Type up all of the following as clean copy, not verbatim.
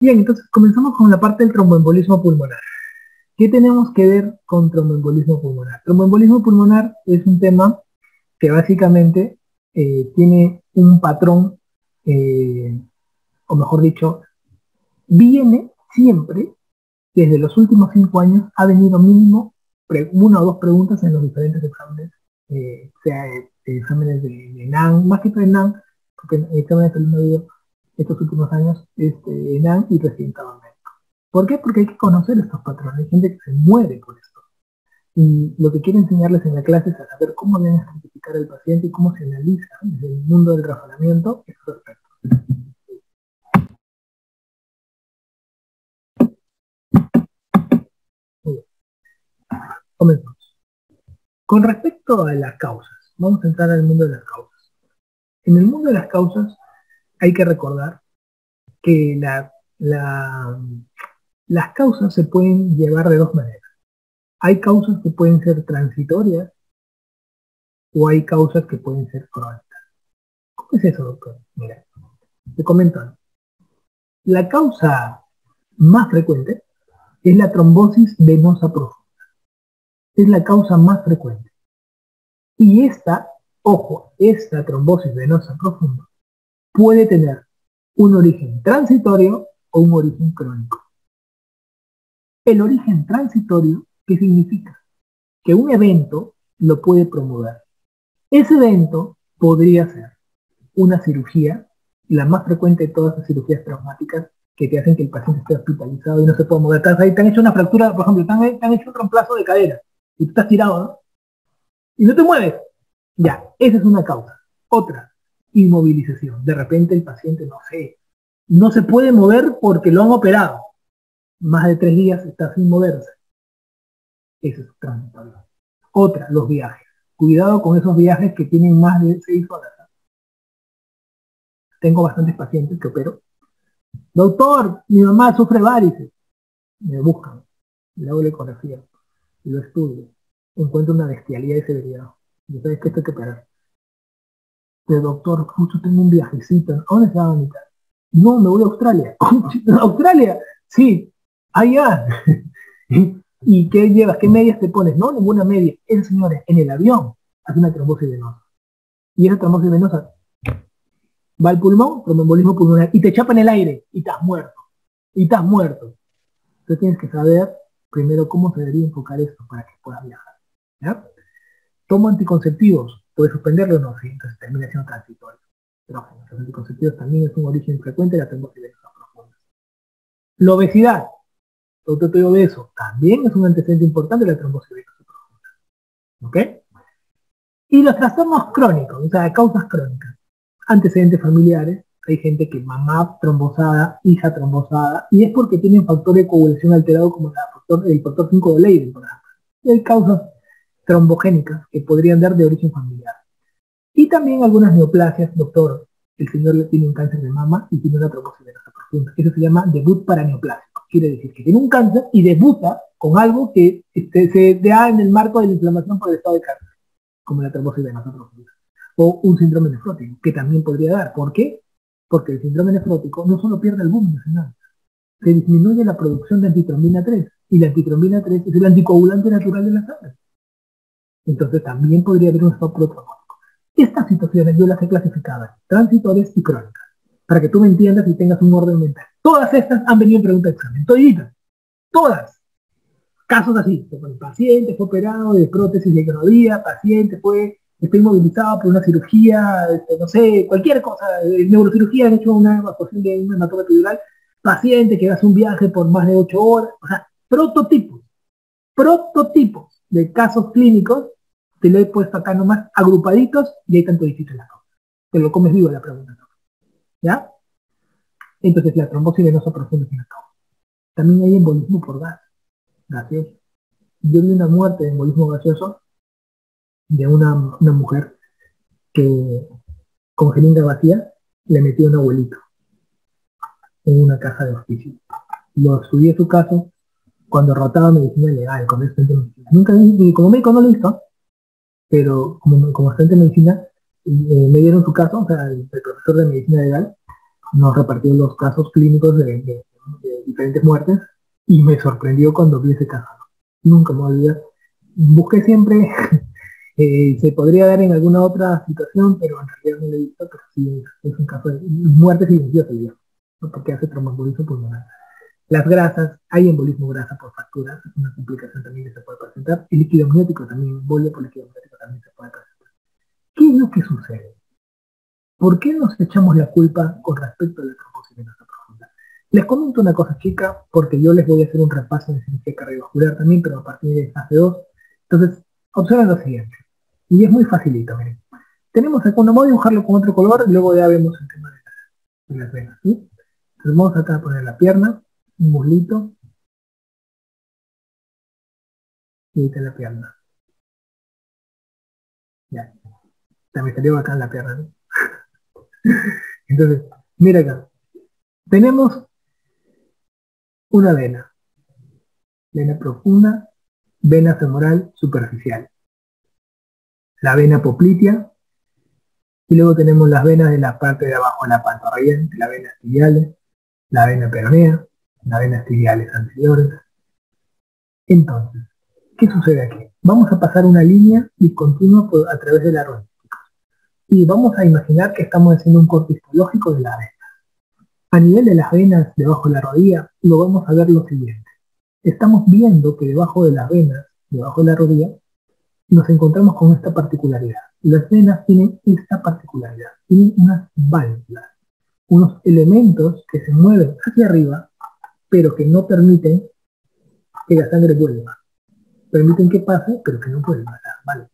Bien, entonces comenzamos con la parte del tromboembolismo pulmonar. ¿Qué tenemos que ver con tromboembolismo pulmonar? Tromboembolismo pulmonar es un tema que básicamente tiene un patrón, o mejor dicho, viene siempre, desde los últimos 5 años, ha venido mínimo una o dos preguntas en los diferentes exámenes, sea exámenes de NAN, más que todo de NAN, porque el examen de salud medio estos últimos años, NAN y recientemente. ¿Por qué? Porque hay que conocer estos patrones. Hay gente que se muere por esto. Y lo que quiero enseñarles en la clase es a saber cómo deben identificar al paciente y cómo se analiza desde el mundo del razonamiento estos aspectos. Comenzamos. Con respecto a las causas, vamos a entrar al mundo de las causas. En el mundo de las causas hay que recordar que las causas se pueden llevar de dos maneras. Hay causas que pueden ser transitorias o hay causas que pueden ser crónicas. ¿Cómo es eso, doctor? Mira, te comento. La causa más frecuente es la trombosis venosa profunda. Es la causa más frecuente. Y esta trombosis venosa profunda puede tener un origen transitorio o un origen crónico. El origen transitorio, ¿qué significa? Que un evento lo puede promover. Ese evento podría ser una cirugía, la más frecuente de todas las cirugías traumáticas que te hacen que el paciente esté hospitalizado y no se pueda mover. Ahí te han hecho una fractura, por ejemplo, te han hecho un reemplazo de cadera y tú estás tirado, ¿no? Y no te mueves. Ya, esa es una causa. Otra, inmovilización. De repente el paciente, no se puede mover porque lo han operado. Más de 3 días está sin moverse. Eso es transitorio. Otra, los viajes. Cuidado con esos viajes que tienen más de 6 horas. Tengo bastantes pacientes que opero. Doctor, mi mamá sufre varices. Me buscan, le hago la ecografía, lo estudio, encuentro una bestialidad y severidad. Y sabes que esto hay que operar. Pero doctor, justo tengo un viajecito. ¿A dónde se va a mitad? No, me voy a Australia. ¿A Australia? Sí, allá. ¿Y qué llevas? ¿Qué medias te pones? No, ninguna media. El señores, en el avión hace una trombosis venosa. Y esa trombosis venosa va al pulmón, tromboembolismo pulmonar, y te chapa en el aire, y estás muerto. Y estás muerto. Entonces tienes que saber primero cómo se debería enfocar esto para que puedas viajar. ¿Ya? Tomo anticonceptivos, puedes suspenderlo o no, sí, entonces termina siendo transitorio. Pero los anticonceptivos también es un origen frecuente de la trombosis venosa profunda. La obesidad, doctor, estoy obeso, también es un antecedente importante de la trombosis venosa profunda. ¿Ok? Y los trastornos crónicos, o sea, causas crónicas, antecedentes familiares, hay gente que mamá trombosada, hija trombosada, y es porque tienen factor de coagulación alterado como el factor 5 de Leiden, por ejemplo. Y hay causas trombogénicas que podrían dar de origen familiar. Y también algunas neoplasias, doctor, el señor le tiene un cáncer de mama y tiene una trombosis venosa profunda. Eso se llama debut paraneoplásico. Quiere decir que tiene un cáncer y debuta con algo que se da en el marco de la inflamación por el estado de cáncer, como la trombosis venosa profunda. O un síndrome nefrótico, que también podría dar. ¿Por qué? Porque el síndrome nefrótico no solo pierde albumin nacional, se disminuye la producción de antitrombina 3, y la antitrombina 3 es el anticoagulante natural de la sangre. Entonces también podría haber un estado protromónico. Estas situaciones yo las he clasificado en transitorias y crónicas, para que tú me entiendas y tengas un orden mental. Todas estas han venido en pregunta de examen, todas. Casos así, el paciente fue operado de prótesis de granodía, paciente está inmovilizado por una cirugía, no sé, cualquier cosa, neurocirugía, han hecho una evacuación de un hematoma epidural, paciente que hace un viaje por más de 8 horas, o sea, prototipos de casos clínicos, te lo he puesto acá nomás, agrupaditos, y hay tanto distinto en la causa. Te lo comes vivo la pregunta, ¿ya? Entonces la trombosis venosa profunda es una causa. También hay embolismo por gas, gaseoso. Yo vi una muerte de embolismo gaseoso de una mujer que con jeringa vacía le metió a un abuelito en una caja de hospicio. Lo subí a su caso cuando rotaba medicina legal, con estudiante de medicina. Nunca vi, como médico no lo he visto, pero como estudiante de medicina me dieron su caso, o sea, el profesor de medicina legal nos repartió los casos clínicos de diferentes muertes y me sorprendió cuando vi ese caso. Nunca me olvidé. Busqué siempre, se podría dar en alguna otra situación, pero en realidad no lo he visto, pero sí es un caso de muerte silenciosa, digamos, ¿no? Porque hace tromboembolismo pulmonar. Las grasas, hay embolismo grasa por fracturas, es una complicación también que se puede presentar. El líquido amniótico también, embolia por líquido amniótico también se puede presentar. ¿Qué es lo que sucede? ¿Por qué nos echamos la culpa con respecto a la trombosis venosa profunda? Les comento una cosa chica, porque yo les voy a hacer un repaso de cirugía cardiovascular también, pero a partir de fase 2. Entonces, observen lo siguiente. Y es muy facilito, miren. Tenemos acá, voy a dibujarlo con otro color y luego ya vemos el tema de las venas, ¿sí? Entonces vamos acá a poner la pierna, un muslito, y ahí está la pierna. Ya, también salió acá en la pierna, ¿no? Entonces, mira acá. Tenemos una vena profunda, vena femoral superficial, la vena poplitea, y luego tenemos las venas de la parte de abajo de la pantorrilla, las venas tibiales, la vena peronea, las venas tibiales anteriores. Entonces, ¿qué sucede aquí? Vamos a pasar una línea discontinua a través de la rodilla. Y vamos a imaginar que estamos haciendo un corte histológico de la vena. A nivel de las venas debajo de la rodilla, lo vamos a ver lo siguiente. Estamos viendo que debajo de las venas, debajo de la rodilla, nos encontramos con esta particularidad. Las venas tienen esta particularidad. Tienen unas válvulas, unos elementos que se mueven hacia arriba, pero que no permiten que la sangre vuelva. Permiten que pase, pero que no vuelva, ¿vale?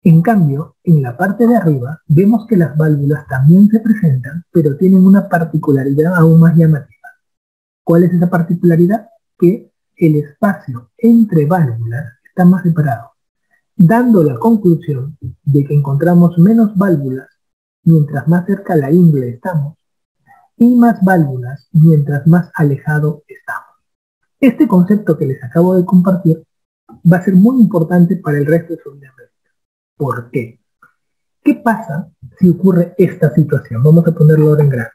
En cambio, en la parte de arriba, vemos que las válvulas también se presentan, pero tienen una particularidad aún más llamativa. ¿Cuál es esa particularidad? Que el espacio entre válvulas está más separado, dando la conclusión de que encontramos menos válvulas mientras más cerca a la ingle estamos, y más válvulas mientras más alejado estamos. Este concepto que les acabo de compartir va a ser muy importante para el resto de su vida. ¿Por qué? ¿Qué pasa si ocurre esta situación? Vamos a ponerlo ahora en grande.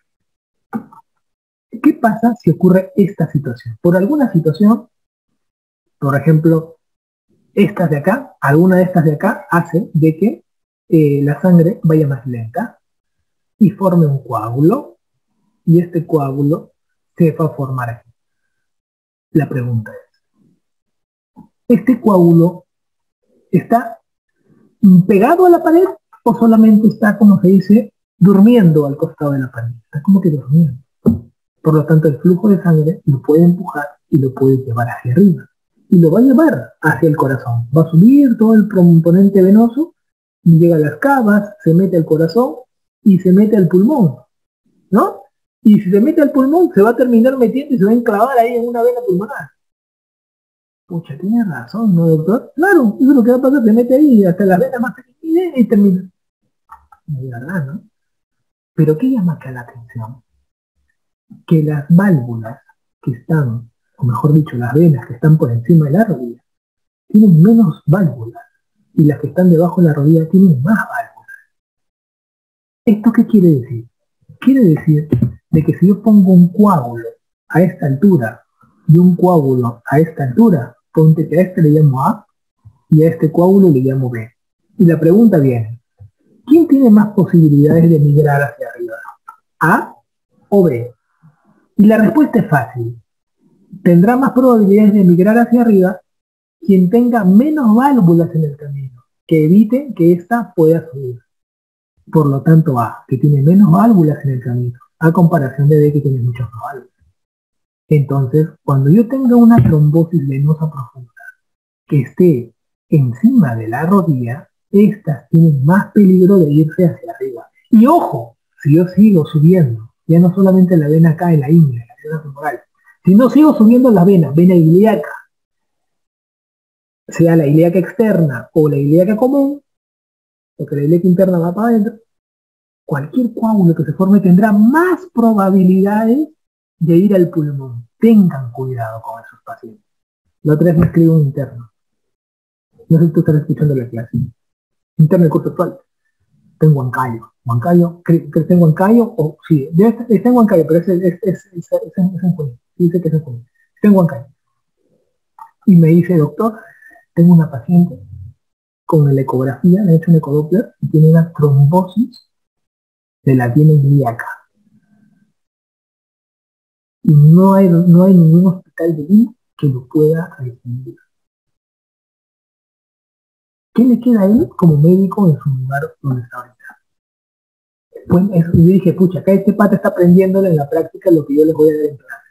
¿Qué pasa si ocurre esta situación? Por alguna situación, por ejemplo, estas de acá, alguna de estas de acá hace de que la sangre vaya más lenta y forme un coágulo, y este coágulo se va a formar aquí. La pregunta es, ¿este coágulo está pegado a la pared o solamente está, como se dice, durmiendo al costado de la pared? Está como que durmiendo. Por lo tanto, el flujo de sangre lo puede empujar y lo puede llevar hacia arriba. Y lo va a llevar hacia el corazón. Va a subir todo el componente venoso y llega a las cavas, se mete al corazón y se mete al pulmón, ¿no? Y si se mete al pulmón, se va a terminar metiendo y se va a enclavar ahí en una vena pulmonar. Pucha, tiene razón, ¿no, doctor? Claro, eso es lo que va a pasar, se mete ahí hasta las venas más pequeñas y termina. De verdad, ¿no? Pero ¿qué llama acá la atención? Que las válvulas que están, o mejor dicho, las venas que están por encima de la rodilla, tienen menos válvulas, y las que están debajo de la rodilla tienen más válvulas. ¿Esto qué quiere decir? Quiere decir de que si yo pongo un coágulo a esta altura y un coágulo a esta altura, ponte que a este le llamo A y a este coágulo le llamo B. Y la pregunta viene, ¿quién tiene más posibilidades de migrar hacia arriba? ¿A o B? Y la respuesta es fácil. Tendrá más probabilidades de migrar hacia arriba quien tenga menos válvulas en el camino, que evite que ésta pueda subir. Por lo tanto, A, que tiene menos válvulas en el camino, a comparación de B, que tiene muchas más válvulas. Entonces, cuando yo tenga una trombosis venosa profunda que esté encima de la rodilla, estas tienen más peligro de irse hacia arriba. Y ojo, si yo sigo subiendo, ya no solamente la vena acá en la ingle, la vena femoral, si no sigo subiendo la vena ilíaca, sea la ilíaca externa o la ilíaca común, porque la ilíaca interna va para adentro, cualquier coágulo que se forme tendrá más probabilidades de ir al pulmón. Tengan cuidado con esos pacientes. La otra vez me escribe un interno. No sé si tú estás escuchando la clase. Interno de curso actual. Tengo Huancayo. Huancayo, ¿crees que tengo Huancayo? O sí, está en Huancayo, pero es en Junín. dice que es en Junín. Está en Huancayo. Y me dice, doctor, tengo una paciente con la ecografía, le he hecho un ecodoppler, y tiene una trombosis de la vena ilíaca. Y no hay ningún hospital de Lima que lo pueda recibir. ¿Qué le queda a él como médico en su lugar donde está ahorita? Pues y yo dije, pucha, acá este pata está aprendiéndole en la práctica lo que yo les voy a dar en clase.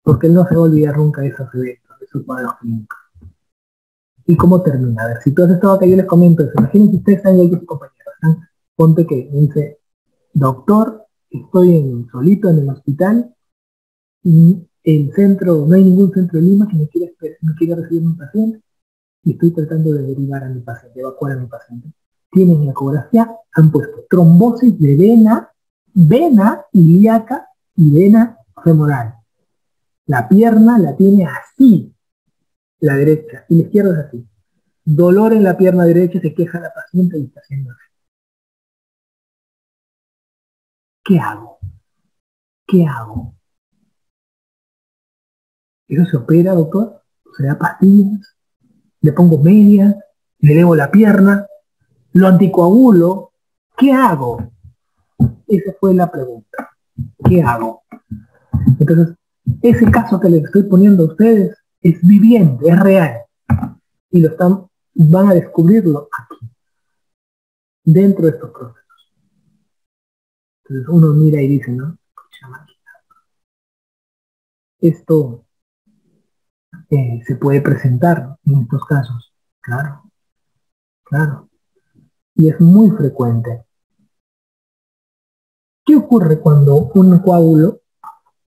Porque él no se va a olvidar nunca de esos eventos, de esos cuadros clínicos. ¿Y cómo termina? A ver, si tú has estado acá, yo les comento eso. Imagínense ustedes están ahí con sus compañeros, ¿no? Ponte que me dice, doctor, estoy solito en el hospital y el centro, no hay ningún centro de Lima que me quiera recibir mi paciente y estoy tratando de derivar a mi paciente, evacuar a mi paciente. Tienen mi ecografía, han puesto trombosis de vena ilíaca y vena femoral. La pierna la tiene así, la derecha, y la izquierda es así. Dolor en la pierna derecha, se queja la paciente y está haciendo así. ¿Qué hago? ¿Qué hago? ¿Eso se opera, doctor? ¿Se da pastillas? ¿Le pongo medias? ¿Le elevo la pierna? ¿Lo anticoagulo? ¿Qué hago? Esa fue la pregunta. ¿Qué hago? Entonces, ese caso que les estoy poniendo a ustedes es viviente, es real. Y van a descubrirlo aquí, dentro de estos procesos. Entonces uno mira y dice, ¿no? Esto se puede presentar en estos casos. Claro, claro. Y es muy frecuente. ¿Qué ocurre cuando un coágulo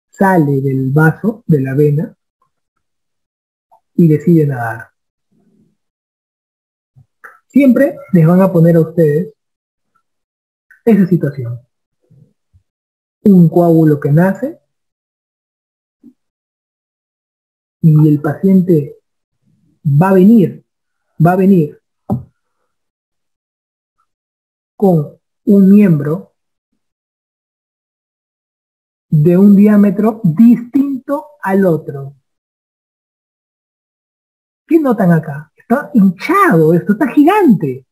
sale del vaso, de la vena, y decide nadar? Siempre les van a poner a ustedes esa situación. Un coágulo que nace y el paciente va a venir con un miembro de un diámetro distinto al otro. ¿Qué notan acá? Está hinchado, esto está gigante.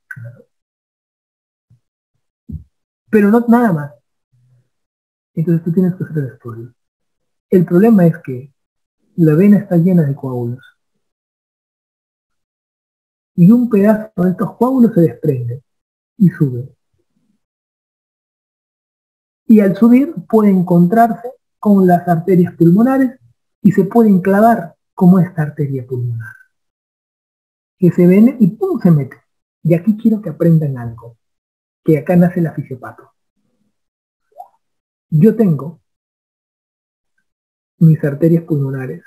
Pero no nada más. Entonces tú tienes que hacer el estudio. El problema es que la vena está llena de coágulos. Y un pedazo de estos coágulos se desprende y sube. Y al subir puede encontrarse con las arterias pulmonares y se puede enclavar como esta arteria pulmonar. Que se ven y ¡pum! Se mete. Y aquí quiero que aprendan algo. Que acá nace la fisiopato. Yo tengo mis arterias pulmonares.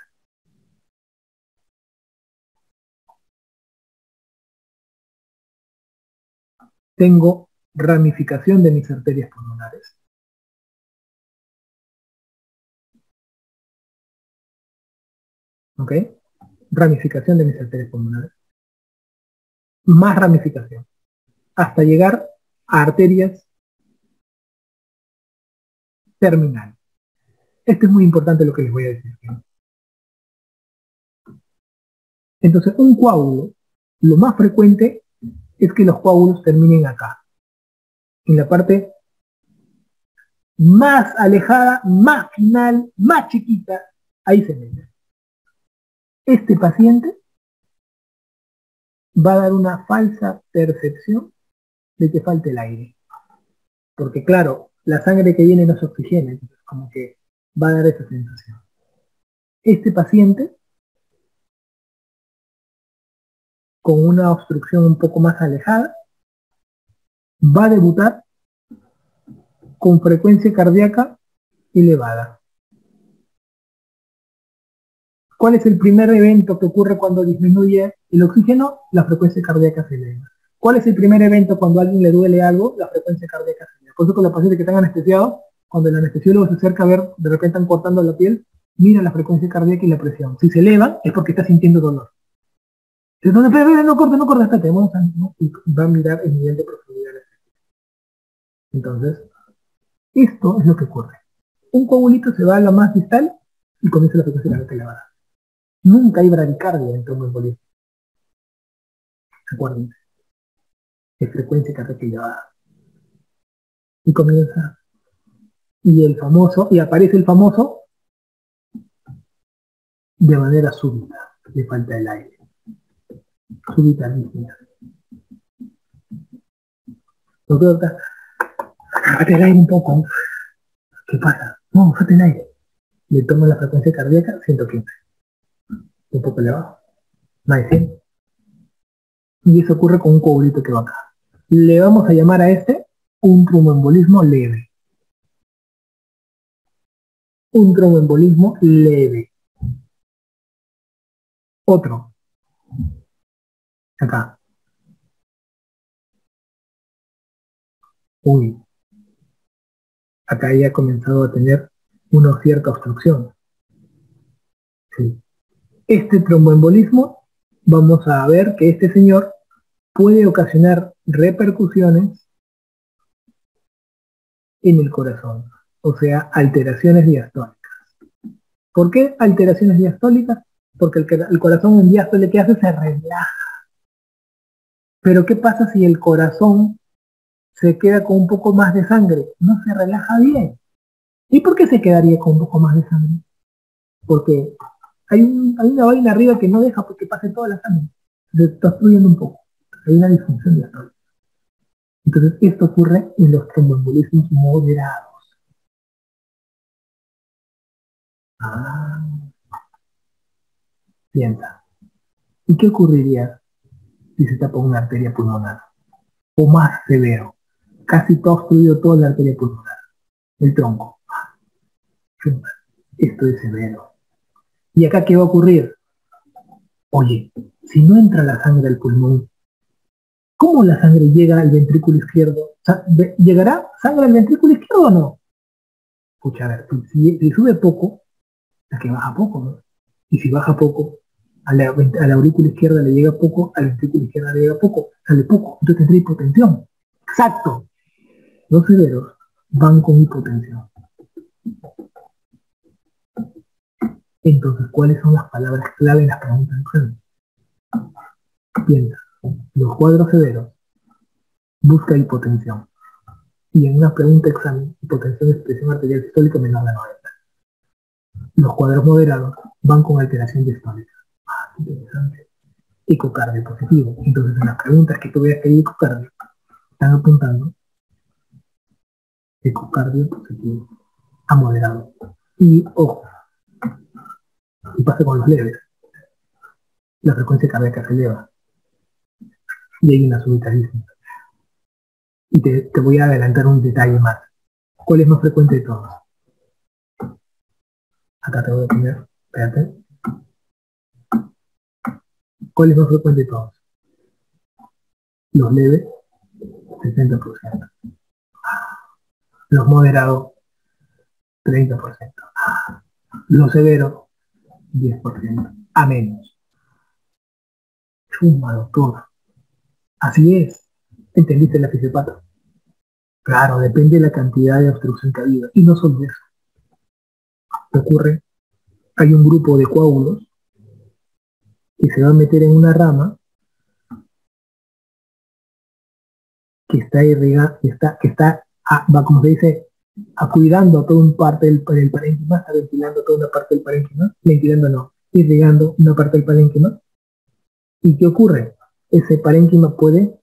Tengo ramificación de mis arterias pulmonares. ¿Ok? Ramificación de mis arterias pulmonares. Más ramificación. Hasta llegar a arterias terminales. Esto es muy importante lo que les voy a decir. Entonces, un coágulo, lo más frecuente es que los coágulos terminen acá, en la parte más alejada, más final, más chiquita, ahí se mete. Este paciente va a dar una falsa percepción de que falte el aire. Porque claro, la sangre que viene no se oxigena, entonces como que va a dar esa sensación. Este paciente, con una obstrucción un poco más alejada, va a debutar con frecuencia cardíaca elevada. ¿Cuál es el primer evento que ocurre cuando disminuye el oxígeno? La frecuencia cardíaca se eleva. ¿Cuál es el primer evento cuando a alguien le duele algo? La frecuencia cardíaca se eleva. Por eso con los pacientes que están anestesiados, cuando el anestesiólogo se acerca a ver, de repente están cortando la piel, mira la frecuencia cardíaca y la presión. Si se eleva, es porque está sintiendo dolor. Entonces, espera, no corta, espérate, ¿no? Y va a mirar el nivel de profundidad. Entonces, esto es lo que ocurre. Un coagulito se va a la más distal y comienza la frecuencia cardíaca elevada. Nunca hay bradicardia en tromboembolismo. Acuérdense, es frecuencia cardíaca elevada. Y comienza, y aparece el famoso de manera súbita, le falta el aire. Súbita arritmia. Doctor, bate el aire un poco. ¿Qué pasa? No, bate el aire. Le tomo la frecuencia cardíaca 115. Un poco elevado. Más de 100. Y eso ocurre con un coagulito que va acá. Le vamos a llamar a este un tromboembolismo leve. Un tromboembolismo leve. Otro. Acá. Uy. Acá ya ha comenzado a tener una cierta obstrucción. Sí. Este tromboembolismo, vamos a ver que este señor puede ocasionar repercusiones en el corazón, o sea, alteraciones diastólicas. ¿Por qué alteraciones diastólicas? Porque el corazón en diástole, ¿qué hace? Se relaja. Pero ¿qué pasa si el corazón se queda con un poco más de sangre? No se relaja bien. ¿Y por qué se quedaría con un poco más de sangre? Porque hay una vaina arriba que no deja que pase toda la sangre. Se está obstruyendo un poco. Hay una disfunción diastólica. Entonces, esto ocurre en los tromboembolismos moderados. Ah, piensa. ¿Y qué ocurriría si se tapa una arteria pulmonar? O más severo, casi todo obstruido toda la arteria pulmonar, el tronco. Esto es severo. ¿Y acá qué va a ocurrir? Oye, si no entra la sangre al pulmón, ¿cómo la sangre llega al ventrículo izquierdo? ¿Llegará sangre al ventrículo izquierdo o no? Escucha, a ver, si sube poco, la que baja poco, ¿no? Y si baja poco, a la aurícula izquierda le llega poco, a la ventrícula izquierda le llega poco, sale poco, entonces tendrá hipotensión. Exacto. Los severos van con hipotensión. Entonces, ¿cuáles son las palabras clave en las preguntas de examen? Piensa, los cuadros severos, busca hipotensión. Y en una pregunta de examen, hipotensión de presión arterial sistólica menor de 90. Los cuadros moderados van con alteración diastólica. Ah, qué interesante. Ecocardio positivo. Entonces, en las preguntas que tú veas que hay ecocardio, están apuntando ecocardio positivo a moderado. Y ojo, y pasa con los leves. La frecuencia cardíaca se eleva y hay una subitalismo. Y te voy a adelantar un detalle más. ¿Cuál es más frecuente de todos? Acá te voy a poner, espérate. ¿Cuál es más frecuente de todos? Los leves, 60%. Los moderados, 30%. Los severos, 10%. A menos. Chuma, doctor. Así es. ¿Entendiste la fisiopata? Claro, depende de la cantidad de obstrucción que ha habido. Y no solo eso. Ocurre, hay un grupo de coágulos que se va a meter en una rama que está irrigada, va, como se dice, cuidando a toda una parte del parénquima, está ventilando toda una parte del parénquima, ventilando no, irrigando una parte del parénquima. ¿Y qué ocurre? Ese parénquima puede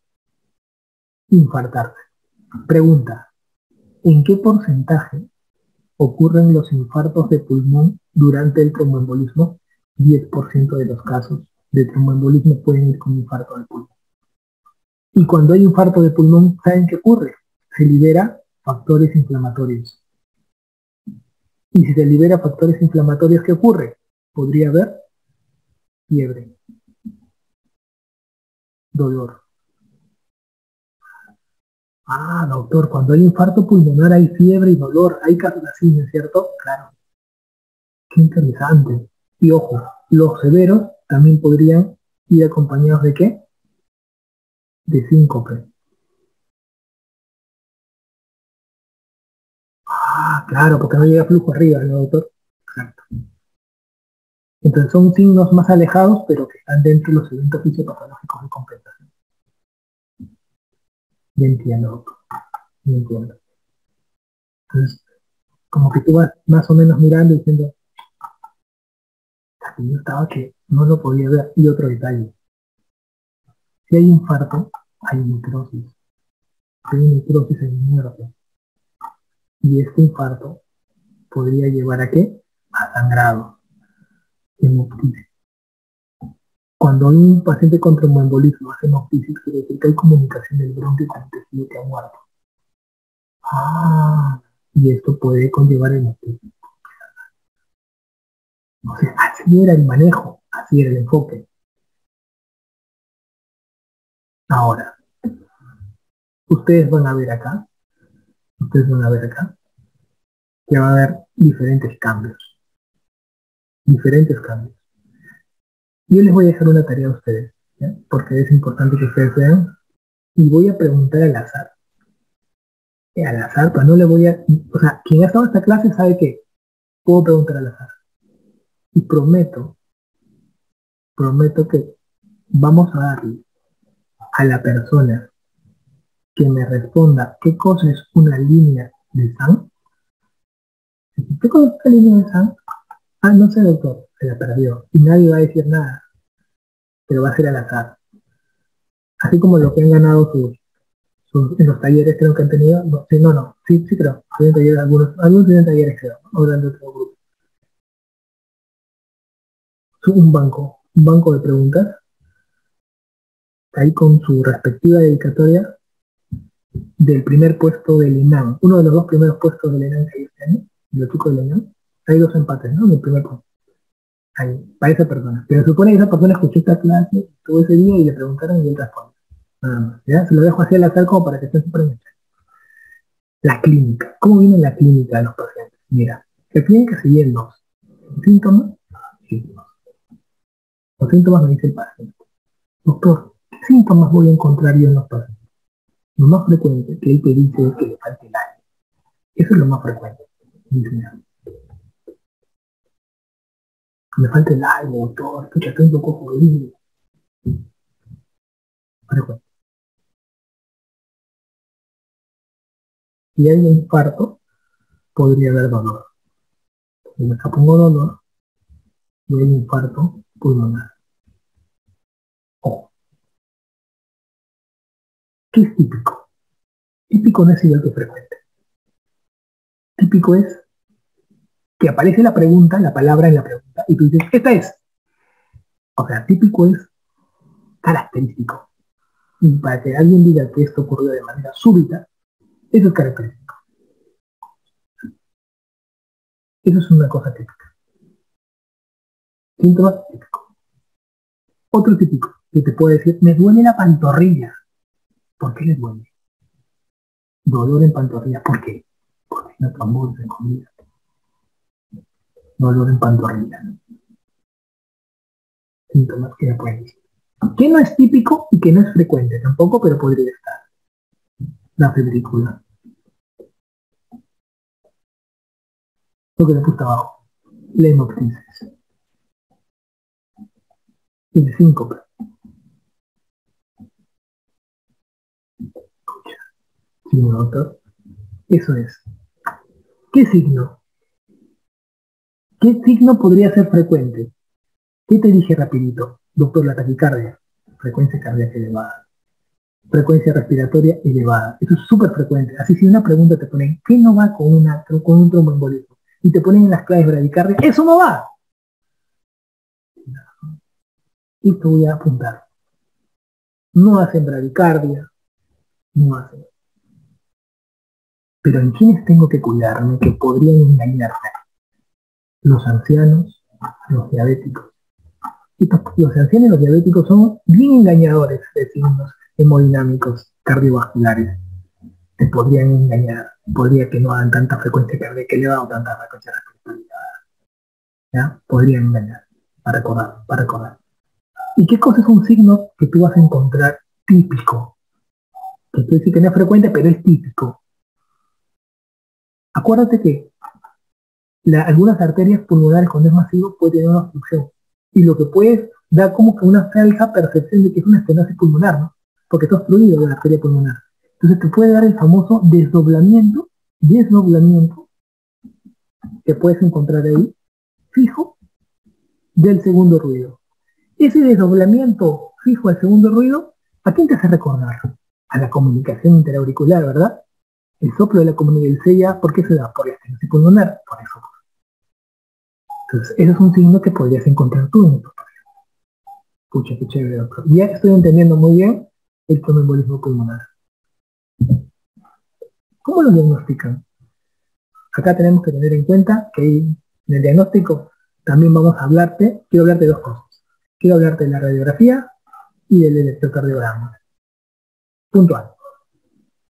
infartarse. Pregunta, ¿en qué porcentaje ocurren los infartos de pulmón durante el tromboembolismo? 10% de los casos de tromboembolismo pueden ir con infarto de pulmón. Y cuando hay infarto de pulmón, ¿saben qué ocurre? Se libera factores inflamatorios. Y si se libera factores inflamatorios, ¿qué ocurre? Podría haber fiebre, dolor. Ah, doctor, cuando hay infarto pulmonar hay fiebre y dolor, hay casos así, ¿no es cierto? Claro, qué interesante. Y ojo, los severos también podrían ir acompañados de ¿qué? De síncope. Ah, claro, porque no llega flujo arriba, ¿no, doctor? Exacto. Entonces son signos más alejados, pero que están dentro de los eventos fisiopatológicos de compensación. Ya entiendo, doctor. Ya entiendo. Entonces, como que tú vas más o menos mirando y diciendo, yo estaba que no lo podía ver. Y otro detalle, si hay infarto, hay necrosis. Si hay necrosis, hay muerte. Y este infarto podría llevar ¿a qué? A sangrado, hemoptisis. Cuando hay un paciente con tromboembolismo hace hemoptisis, quiere decir que hay comunicación del bronquio con el tejido que ha muerto. Y esto puede conllevar hemoptisis. O sea, así era el manejo, así era el enfoque. Ahora, ustedes van a ver acá, que va a haber diferentes cambios. Yo les voy a dejar una tarea a ustedes, ¿ya? Porque es importante que ustedes vean, y voy a preguntar al azar. Al azar, pero no le voy a... O sea, quien ha estado en esta clase sabe que puedo preguntar al azar. Y prometo que vamos a darle a la persona que me responda qué cosa es una línea de Sang. ¿Qué cosa es una línea de Sang? No sé, doctor, se la perdió. Y nadie va a decir nada, pero va a ser al azar. Así como lo que han ganado en los talleres creo que han tenido. No, sí creo. Tienen talleres, algunos tienen talleres creo, ahora de otro grupo. Un banco de preguntas, ahí con su respectiva dedicatoria del primer puesto del ENAM, uno de los dos primeros puestos del ENAM que hay este año, los chicos del ENAM, hay dos empates, ¿no? En el primer puesto. Ahí, para esa persona. Pero supone que esa persona escuchó esta clase todo ese día y le preguntaron y él responde. Nada más. ¿Ya? Se lo dejo así al azar como para que estén súper bien. La clínica. ¿Cómo viene la clínica de los pacientes? Mira, la clínica se divide en dos. Síntomas, síntomas. Los síntomas me dice el paciente. Doctor, ¿qué síntomas voy a encontrar yo en los pacientes? Lo más frecuente que él te dice es que le falta el aire. Eso es lo más frecuente. Dice, mira, me falta el aire, doctor, escucha, estoy un poco jodido. Frecuente. Si hay un infarto, podría haber dolor. Si me pongo dolor, y hay infarto pulmonar. O, ¿qué es típico? Típico no es igual que frecuente. Típico es que aparece la pregunta, la palabra en la pregunta, y tú dices, esta es. O sea, típico es característico. Y para que alguien diga que esto ocurrió de manera súbita, eso es característico. Eso es una cosa típica. Síntoma típico. Otro típico, que te puede decir, me duele la pantorrilla. ¿Por qué le duele? Dolor en pantorrilla. ¿Por qué? Porque hay una trombosis en comida. Dolor en pantorrilla. Síntomas que me pueden decir. ¿Qué no es típico y que no es frecuente? Tampoco, pero podría estar. La febrícula. Lo que le puse abajo. La hemoptisis. El síncope. Sí, doctor. Eso es. ¿Qué signo? ¿Qué signo podría ser frecuente? ¿Qué te dije rapidito? Doctor, la taquicardia. Frecuencia cardíaca elevada. Frecuencia respiratoria elevada. Eso es súper frecuente. Así si una pregunta te ponen, ¿qué no va con un tromboembolismo? Y te ponen en las claves bradicardia, ¡eso no va! Y te voy a apuntar. No hacen bradicardia, no hacen. Pero ¿en quiénes tengo que cuidarme que podrían engañarme? Los ancianos, los diabéticos. Y los ancianos y los diabéticos son bien engañadores de signos hemodinámicos cardiovasculares. Te podrían engañar, podría que no hagan tanta frecuencia cardíaca elevada o tanta frecuencia respiratoria elevada. ¿Ya? Podrían engañar, para recordar. ¿Y qué cosa es un signo que tú vas a encontrar típico? Que tú dices que no es frecuente, pero es típico. Acuérdate que algunas arterias pulmonares cuando es masivo puede tener una obstrucción. Y lo que puede dar como que una falsa percepción de que es una estenosis pulmonar, ¿no? Porque está obstruido de la arteria pulmonar. Entonces te puede dar el famoso desdoblamiento que puedes encontrar ahí, fijo, del segundo ruido. Ese desdoblamiento fijo al segundo ruido, ¿a quién te hace recordar? A la comunicación interauricular, ¿verdad? El soplo de la comunicación, el sella, ¿por qué se da? Por la estenosis pulmonar, por eso. Entonces, ese es un signo que podrías encontrar tú en tu paciente. Pucha, qué chévere, doctor. Ya estoy entendiendo muy bien el tromboembolismo pulmonar. ¿Cómo lo diagnostican? Acá tenemos que tener en cuenta que en el diagnóstico también quiero hablarte de dos cosas. Quiero hablarte de la radiografía y del electrocardiograma. Puntual.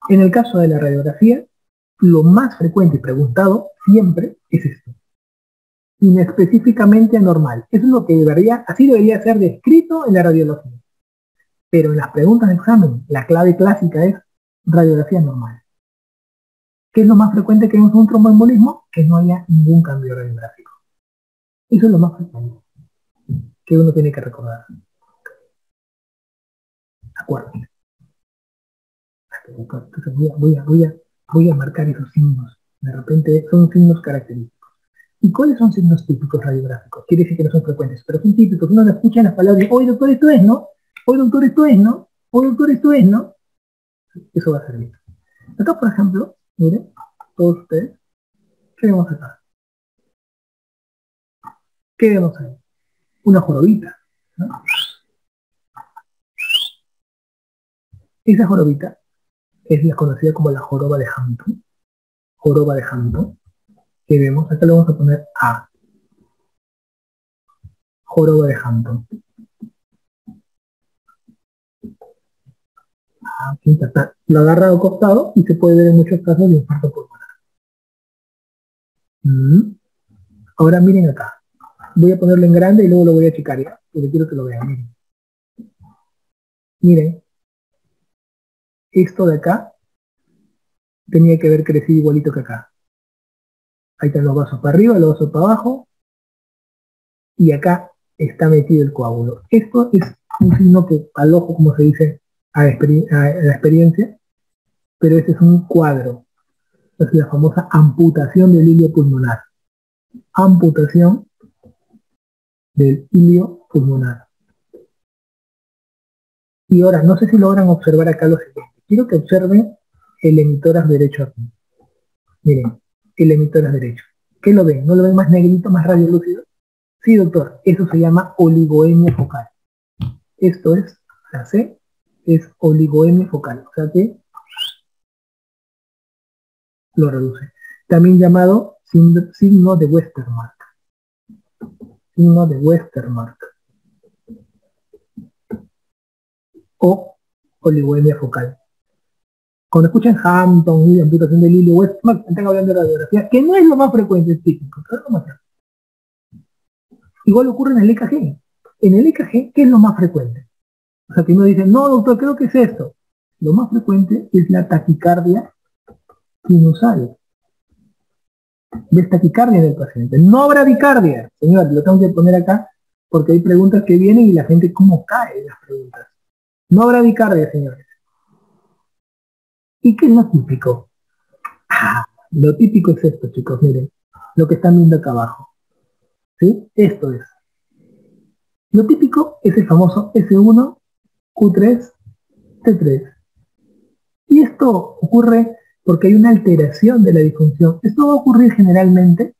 En el caso de la radiografía, lo más frecuente y preguntado siempre es esto. Inespecíficamente anormal. Eso es lo que así debería ser descrito en la radiología. Pero en las preguntas de examen, la clave clásica es radiografía normal. ¿Qué es lo más frecuente que vemos en un tromboembolismo? Que no haya ningún cambio radiográfico. Eso es lo más frecuente que uno tiene que recordar. Acuérdense. Entonces voy a marcar esos signos. De repente son signos característicos. ¿Y cuáles son signos típicos radiográficos? Quiere decir que no son frecuentes, pero son típicos. Uno escucha las palabras de, oye doctor, esto es, ¿no? Oye doctor, esto es, ¿no? Oye doctor, esto es, ¿no? Eso va a servir. Acá, por ejemplo, miren, todos ustedes, ¿qué vemos acá? ¿Qué vemos ahí? Una jorobita, ¿no? Esa jorobita es la conocida como la joroba de Hampton. Joroba de Hampton. Que vemos, acá le vamos a poner A. Joroba de Hampton. Aquí está. Lo agarra al costado y se puede ver en muchos casos de infarto pulmonar. Ahora miren acá. Voy a ponerlo en grande y luego lo voy a achicar ya, porque quiero que lo vean. Miren. Miren. Esto de acá tenía que haber crecido igualito que acá. Ahí están los vasos para arriba, los vasos para abajo. Y acá está metido el coágulo. Esto es un signo que al ojo, como se dice, a la experiencia, pero este es un cuadro. Es la famosa amputación del hilio pulmonar. Amputación del hilio pulmonar. Y ahora, no sé si logran observar acá lo siguiente. Quiero que observen el emitoras derecho aquí. Miren, el emitoras derecho. ¿Qué lo ven? ¿No lo ven más negrito, más radiolúcido? Sí, doctor, eso se llama oligoemia focal. Esto es, la C, es oligoemia focal. O sea que lo reduce. También llamado signo de Westermarck. Signo de Westermarck. O oligoemia focal. Cuando escuchan Hampton y amputación del hilio Westermarck, están hablando de radiografía, que no es lo más frecuente, es típico. Igual ocurre en el EKG. En el EKG, ¿qué es lo más frecuente? O sea, que uno dice, no, doctor, creo que es esto. Lo más frecuente es la taquicardia sinusal. De taquicardia del paciente. No bradicardia. Señor, lo tengo que poner acá porque hay preguntas que vienen y la gente cómo cae en las preguntas. No bradicardia, señores. ¿Y qué es lo típico? Lo típico es esto, chicos, miren. Lo que están viendo acá abajo. ¿Sí? Esto es. Lo típico es el famoso S1, Q3, T3. Y esto ocurre porque hay una alteración de la disfunción. Esto va a ocurrir generalmente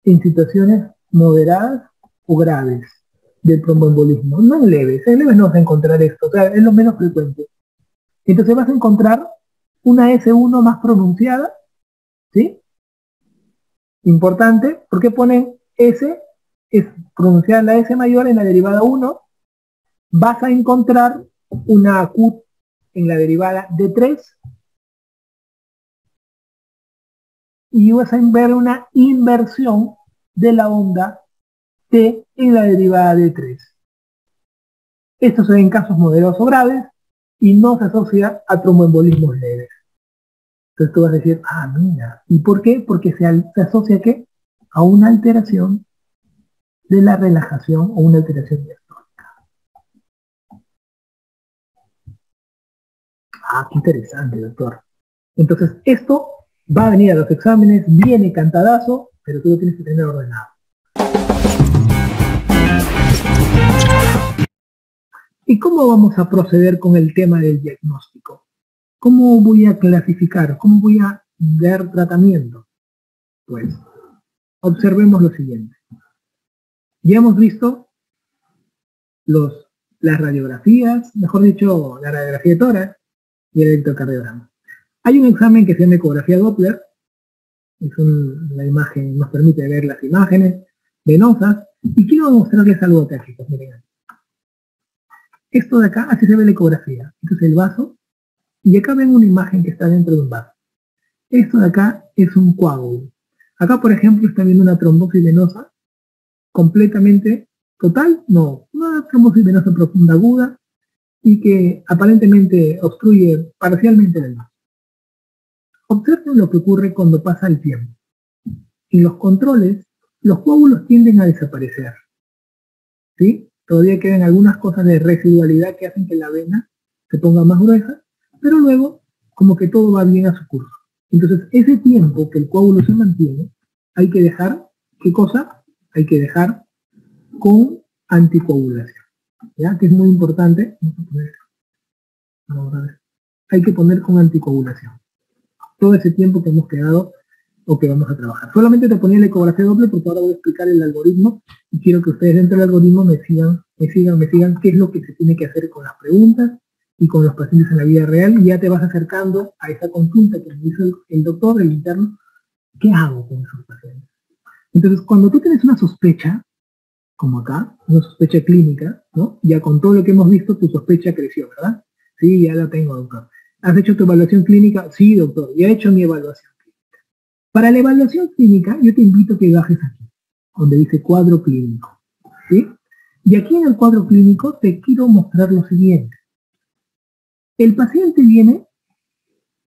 en situaciones moderadas o graves del tromboembolismo, no en leves. En leves no vas a encontrar esto, o sea, es lo menos frecuente. Entonces vas a encontrar una S1 más pronunciada, ¿sí? Importante, porque ponen S, es pronunciada la S mayor en la derivada 1, vas a encontrar una Q en la derivada de 3, y vas a ver una inversión de la onda T en la derivada de 3. Esto se ve en casos moderados o graves y no se asocia a tromboembolismos leves. Entonces tú vas a decir, mira, ¿y por qué? Porque se asocia ¿qué? a una alteración de la relajación o una alteración diastólica. Ah, qué interesante, doctor. Entonces, esto va a venir a los exámenes, viene cantadazo, pero tú lo tienes que tener ordenado. ¿Y cómo vamos a proceder con el tema del diagnóstico? ¿Cómo voy a clasificar? ¿Cómo voy a dar tratamiento? Pues, observemos lo siguiente. Ya hemos visto las radiografías, mejor dicho, la radiografía de tórax y el electrocardiograma. Hay un examen que se llama ecografía Doppler, la imagen nos permite ver las imágenes venosas, y quiero mostrarles algo acá, chicos, miren. Esto de acá, así se ve la ecografía. Esto es el vaso, y acá ven una imagen que está dentro de un vaso. Esto de acá es un coágulo. Acá, por ejemplo, está viendo una trombosis venosa completamente total, no, una trombosis venosa profunda aguda y que aparentemente obstruye parcialmente el vaso. Observen lo que ocurre cuando pasa el tiempo. En los controles, los coágulos tienden a desaparecer. ¿Sí? Todavía quedan algunas cosas de residualidad que hacen que la vena se ponga más gruesa, pero luego como que todo va bien a su curso. Entonces, ese tiempo que el coágulo se mantiene, hay que dejar, ¿qué cosa? Hay que dejar con anticoagulación, ¿ya? Que es muy importante. Hay que poner con anticoagulación todo ese tiempo que hemos quedado o que vamos a trabajar. Solamente te ponía la ecografía doble porque ahora voy a explicar el algoritmo y quiero que ustedes dentro del algoritmo me sigan qué es lo que se tiene que hacer con las preguntas y con los pacientes en la vida real, y ya te vas acercando a esa consulta que me hizo el doctor, el interno, ¿qué hago con esos pacientes? Entonces, cuando tú tienes una sospecha, como acá, una sospecha clínica, ¿no? Ya con todo lo que hemos visto, tu sospecha creció, ¿verdad? Sí, ya la tengo, doctor. ¿Has hecho tu evaluación clínica? Sí, doctor, ya he hecho mi evaluación clínica. Para la evaluación clínica, yo te invito a que bajes aquí, donde dice cuadro clínico, ¿sí? Y aquí en el cuadro clínico te quiero mostrar lo siguiente. El paciente viene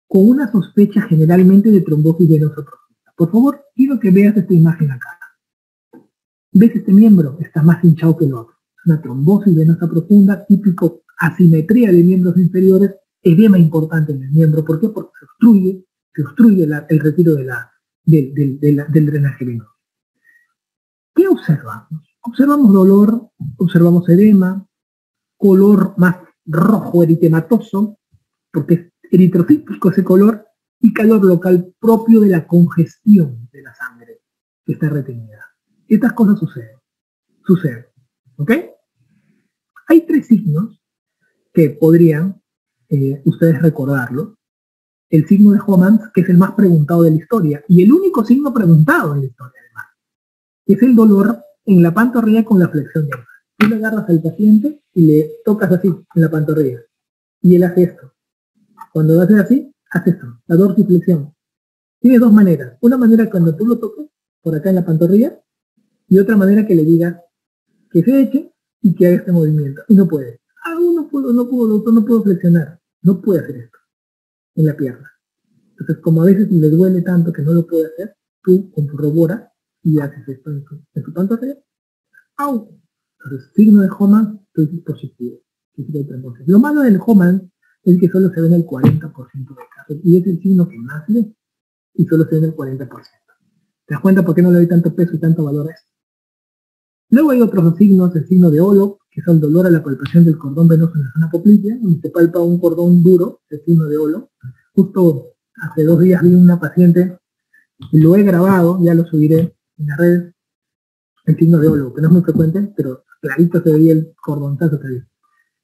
con una sospecha generalmente de trombosis venosa profunda. Por favor, quiero que veas esta imagen acá. ¿Ves este miembro? Está más hinchado que el otro. Es una trombosis venosa profunda, típico asimetría de miembros inferiores, edema importante en el miembro. ¿Por qué? Porque se obstruye el retiro del drenaje venoso. ¿Qué observamos? Observamos dolor, observamos edema, color más rojo eritematoso, porque es eritrocítico ese color, y calor local propio de la congestión de la sangre que está retenida. Estas cosas suceden, ¿ok? Hay tres signos que podrían ustedes recordarlo. El signo de Homans, que es el más preguntado de la historia, y el único signo preguntado en la historia, además, es el dolor en la pantorrilla con la flexión de hombro. Tú le agarras al paciente y le tocas así, en la pantorrilla, y él hace esto. Cuando lo haces así, hace esto, la dorsiflexión. Tienes dos maneras. Una manera cuando tú lo toques, por acá en la pantorrilla, y otra manera que le digas que se eche y que haga este movimiento. Y no puede. No puedo flexionar. No puede hacer esto en la pierna. Entonces, como a veces le duele tanto que no lo puede hacer, tú corroboras y haces esto en tu pantorrilla. ¡Au! Entonces, signo de Homan, estoy positivo. Lo malo del Homan es que solo se ve en el 40% de casos. Y es el signo que más ve. Y solo se ve en el 40%. ¿Te das cuenta por qué no le doy tanto peso y tanto valor a esto? Luego hay otros signos, el signo de Olo, que es el dolor a la palpación del cordón venoso en la zona poplitea, donde se palpa un cordón duro, el signo de Olo. Justo hace 2 días vi una paciente, y lo he grabado, ya lo subiré en las redes, el signo de Olo, que no es muy frecuente, pero clarito se veía el cordonzazo que había.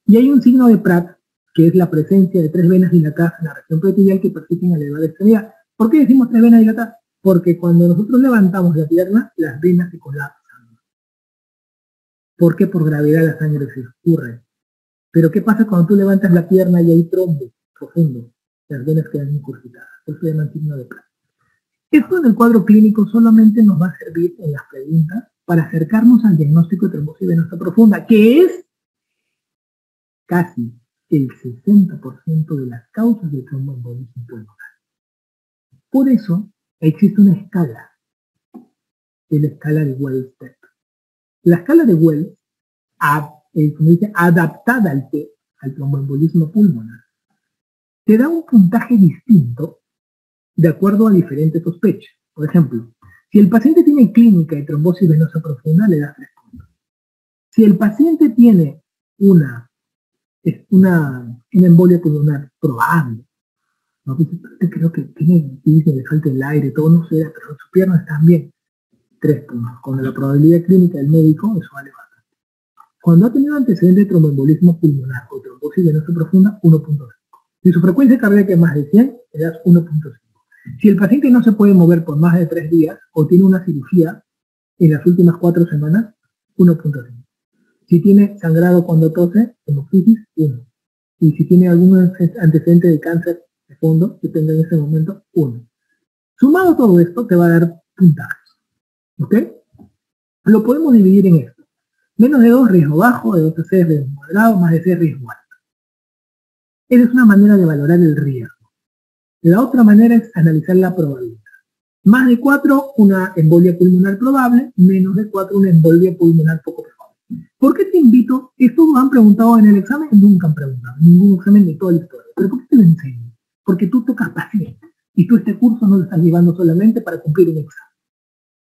Y hay un signo de Pratt, que es la presencia de 3 venas dilatadas en la región pretillar que persisten a la elevada extremidad. ¿Por qué decimos 3 venas dilatadas? Porque cuando nosotros levantamos la pierna, las venas se colapsan. ¿Por qué? Por gravedad la sangre se escurre. Pero ¿qué pasa cuando tú levantas la pierna y hay trombo profundo? Las venas quedan incursidadas. Eso se llama signo de Pratt. Esto en el cuadro clínico solamente nos va a servir en las preguntas para acercarnos al diagnóstico de trombosis venosa profunda, que es casi el 60% de las causas de tromboembolismo pulmonar. Por eso existe una escala es la escala de Wells-Step. La escala de Wells, como dice, adaptada al tromboembolismo pulmonar, te da un puntaje distinto de acuerdo a diferentes sospechas. Por ejemplo, si el paciente tiene clínica de trombosis venosa profunda, le das 3 puntos. Si el paciente tiene una embolia pulmonar probable, ¿no? Creo que tiene, le falta el aire, todo no sé, pero sus piernas están bien, 3 puntos. Con la probabilidad clínica del médico, eso vale bastante. Cuando ha tenido antecedente de tromboembolismo pulmonar o trombosis venosa profunda, 1.5. Si su frecuencia cardíaca es más de 100, le das 1.5. Si el paciente no se puede mover por más de 3 días o tiene una cirugía en las últimas 4 semanas, 1.5. Si tiene sangrado cuando tose, hemoptisis, 1. Y si tiene algún antecedente de cáncer de fondo que tenga en ese momento, 1. Sumado todo esto, te va a dar puntajes. ¿Ok? Lo podemos dividir en esto. Menos de 2, riesgo bajo, de 2 a 6, riesgo moderado, más de 6, riesgo alto. Esa es una manera de valorar el riesgo. La otra manera es analizar la probabilidad. Más de 4, una embolia pulmonar probable, menos de 4, una embolia pulmonar poco probable. ¿Por qué te invito? Esto lo han preguntado en el examen, nunca han preguntado, en ningún examen de toda la historia. ¿Pero por qué te lo enseño? Porque tú tocas paciente, y tú este curso no lo estás llevando solamente para cumplir un examen,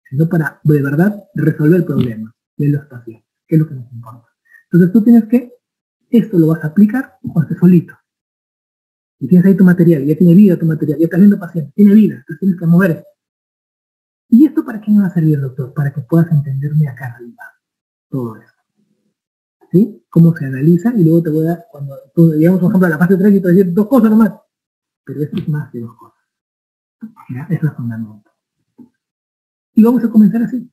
sino para, de verdad, resolver problemas de los pacientes, que es lo que nos importa. Entonces tú tienes que, esto lo vas a aplicar cuando estés solito. Y tienes ahí tu material, ya tiene vida tu material, ya estás viendo pacientes, tiene vida, entonces tienes que mover. ¿Y esto para qué me va a servir, doctor? Para que puedas entenderme acá arriba, todo esto. ¿Sí? Cómo se analiza, y luego te voy a dar, cuando tú, digamos, por ejemplo, a la fase 3, y te voy a decir 2 cosas nomás. Pero esto es más de 2 cosas. ¿Ya? Es la fundamental. Y vamos a comenzar así.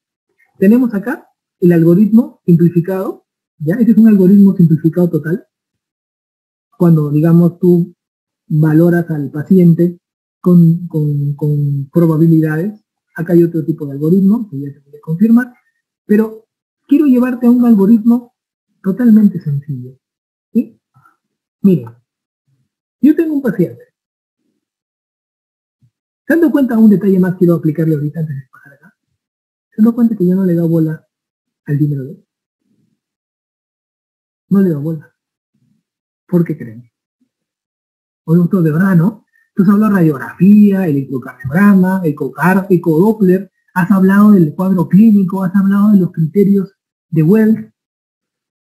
Tenemos acá el algoritmo simplificado, ¿ya? Este es un algoritmo simplificado total. Cuando, digamos, tú valoras al paciente con probabilidades. Acá hay otro tipo de algoritmo que ya te voy a confirmar, pero quiero llevarte a un algoritmo totalmente sencillo. ¿Sí? Mira, yo tengo un paciente. ¿Se han dado cuenta? Un detalle más quiero aplicarle ahorita antes de pasar acá. ¿Se han dado cuenta que yo no le he dado bola al dímero D? No le he dado bola. ¿Por qué creen? O doctor, de verdad, ¿no? Tú has hablado de radiografía, el ecocardiograma, ecodoppler, has hablado del cuadro clínico, has hablado de los criterios de Wells,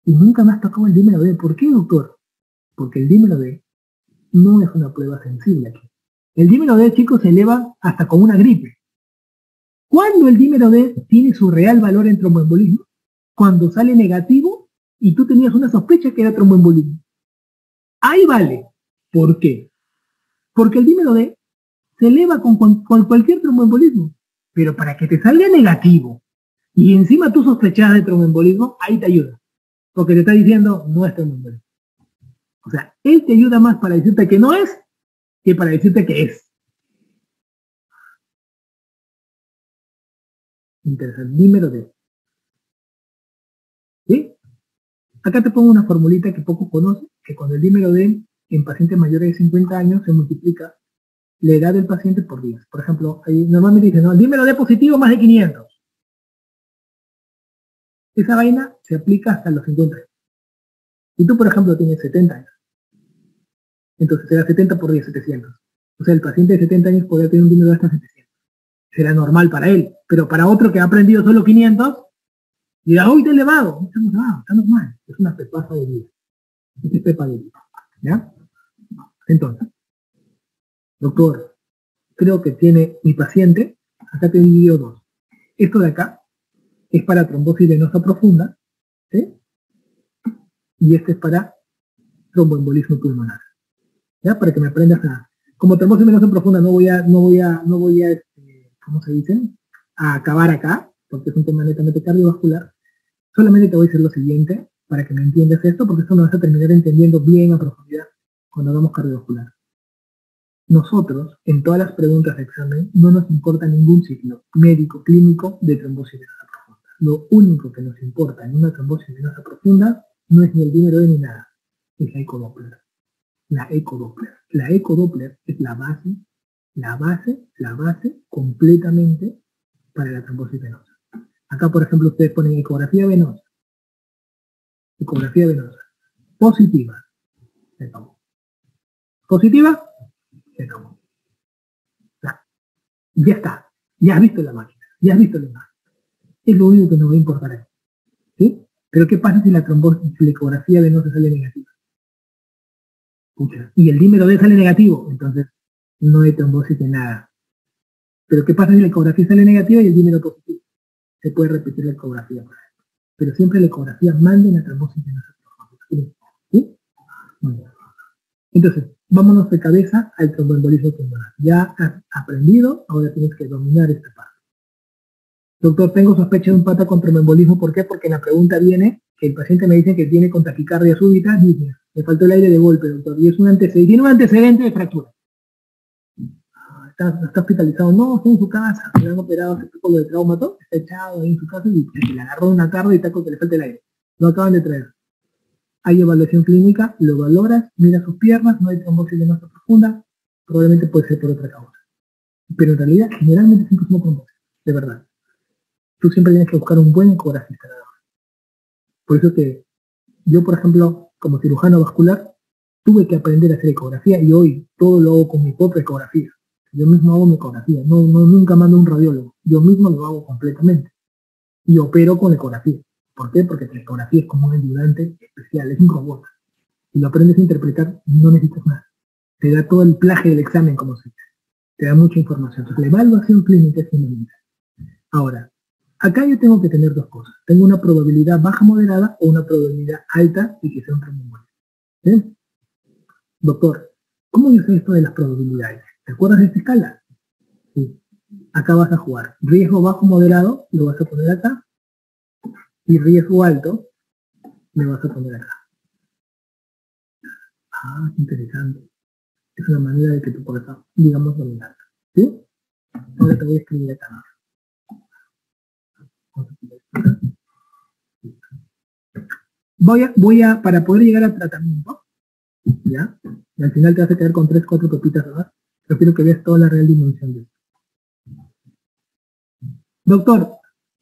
y nunca me has tocado el dímero D. ¿Por qué, doctor? Porque el dímero D no es una prueba sensible aquí. El dímero D, chicos, se eleva hasta con una gripe. ¿Cuándo el dímero D tiene su real valor en tromboembolismo? Cuando sale negativo y tú tenías una sospecha que era tromboembolismo. Ahí vale. ¿Por qué? Porque el dímero D se eleva con cualquier tromboembolismo. Pero para que te salga negativo y encima tú sospechas de tromboembolismo, ahí te ayuda. Porque te está diciendo, no es tromboembolismo. O sea, él te ayuda más para decirte que no es, que para decirte que es. Interesante. Dímero D. ¿Sí? Acá te pongo una formulita que pocos conocen, que cuando el dímero D en pacientes mayores de 50 años se multiplica la edad del paciente por 10. Por ejemplo, ahí normalmente dicen, no, el dímero D positivo más de 500. Esa vaina se aplica hasta los 50 años. Si tú, por ejemplo, tienes 70 años, entonces será 70 por 10, 700. O sea, el paciente de 70 años podría tener un dímero D hasta 700. Será normal para él, pero para otro que ha aprendido solo 500, dirá, ¡uy, está elevado! No está elevado, está normal. Es una pepaza de vida. Es pepa de vida. ¿Ya? Entonces, doctor, creo que tiene mi paciente, acá te dividió 2. Esto de acá es para trombosis venosa profunda, ¿sí? Y este es para tromboembolismo pulmonar. ¿Ya? Para que me aprendas a... Como trombosis venosa profunda no voy a ¿cómo se dice? A acabar acá, porque es un tema netamente cardiovascular. Solamente te voy a decir lo siguiente, para que me entiendas esto, porque esto nos vas a terminar entendiendo bien a profundidad cuando hagamos cardiovascular. Nosotros, en todas las preguntas de examen, no nos importa ningún signo médico, clínico de trombosis venosa profunda. Lo único que nos importa en una trombosis venosa profunda no es ni el dímero D ni nada, es la ecodoppler. La ecodoppler. La ecodoppler es la base completamente para la trombosis venosa. Acá, por ejemplo, ustedes ponen ecografía venosa. Ecografía venosa. Positiva. Se acabó. Positiva. Se acabó. Ya está. Ya has visto la máquina. Ya has visto la imagen. Es lo único que nos va a importar ahí. ¿Sí? Pero ¿qué pasa si la trombosis, si la ecografía venosa sale negativa? Pucha. Y el dímero D sale negativo. Entonces, no hay trombosis de nada. Pero ¿qué pasa si la ecografía sale negativa y el dímero positivo? Se puede repetir la ecografía. Pero siempre la ecografía manda la trombosis venosa. ¿Sí? Muy bien. Entonces, vámonos de cabeza al tromboembolismo pulmonar. Ya has aprendido, ahora tienes que dominar esta parte. Doctor, tengo sospecha de un pata con tromboembolismo. ¿Por qué? Porque en la pregunta viene que el paciente me dice que tiene con taquicardia súbita, dice, le faltó el aire de golpe, doctor, y es un antecedente, tiene un antecedente de fractura. Está hospitalizado, no, está en su casa, le han operado hace poco de traumato, está echado ahí en su casa y se le agarró una tarde y está con que le falta el aire. Lo acaban de traer. Hay evaluación clínica, lo valoras, mira sus piernas, no hay trombosis venosa profunda, probablemente puede ser por otra causa. Pero en realidad, generalmente siempre es una trombosis, de verdad. Tú siempre tienes que buscar un buen ecografista. Por eso que yo, por ejemplo, como cirujano vascular, tuve que aprender a hacer ecografía y hoy todo lo hago con mi propia ecografía. Yo mismo hago mi ecografía, nunca mando a un radiólogo, yo mismo lo hago completamente. Y opero con ecografía. ¿Por qué? Porque la ecografía es como un ayudante especial, es un robot. Si lo aprendes a interpretar, no necesitas nada. Te da todo el plaje del examen, como se dice. Te da mucha información. Entonces, la evaluación clínica es fundamental. Ahora, acá yo tengo que tener dos cosas. Tengo una probabilidad baja moderada o una probabilidad alta de que sea un tromboembolismo. ¿Sí? Doctor, ¿cómo yo sé esto de las probabilidades? ¿Te acuerdas de esta escala? Sí. Acá vas a jugar riesgo bajo moderado, lo vas a poner acá, y riesgo alto, me vas a poner acá. Ah, qué interesante. Es una manera de que tú puedas, digamos, dominar. ¿Sí? Ahora te voy a escribir acá. Para poder llegar al tratamiento, ¿ya? Y al final te vas a quedar con 3, 4 pepitas más. Prefiero que veas toda la real dimensión de esto. Doctor,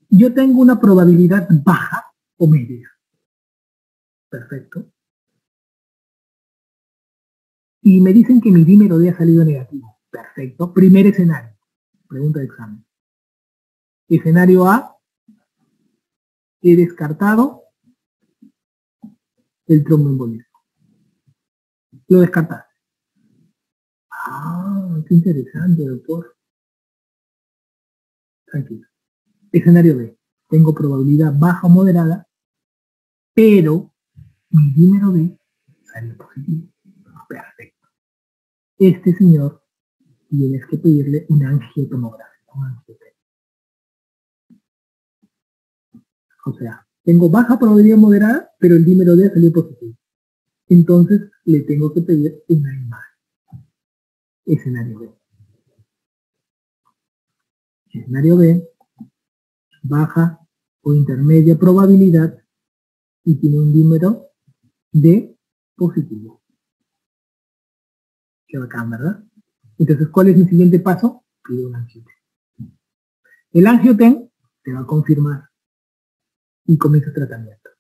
yo tengo una probabilidad baja o media. Perfecto. Y me dicen que mi dímero D ha salido negativo. Perfecto. Primer escenario. Pregunta de examen. Escenario A. He descartado el tromboembolismo. Lo descartaste. Ah, qué interesante, doctor. Tranquilo. Escenario B. Tengo probabilidad baja o moderada, pero mi dímero D salió positivo. Perfecto. Este señor tienes que pedirle una angiotomografía. O sea, tengo baja probabilidad moderada, pero el dímero D salió positivo. Entonces le tengo que pedir una imagen. Escenario B. Escenario B, baja o intermedia probabilidad y tiene un dímero D positivo. Qué bacán, ¿verdad? Entonces, ¿cuál es mi siguiente paso? Pido un angioten. El angioten te va a confirmar y comienza el tratamiento.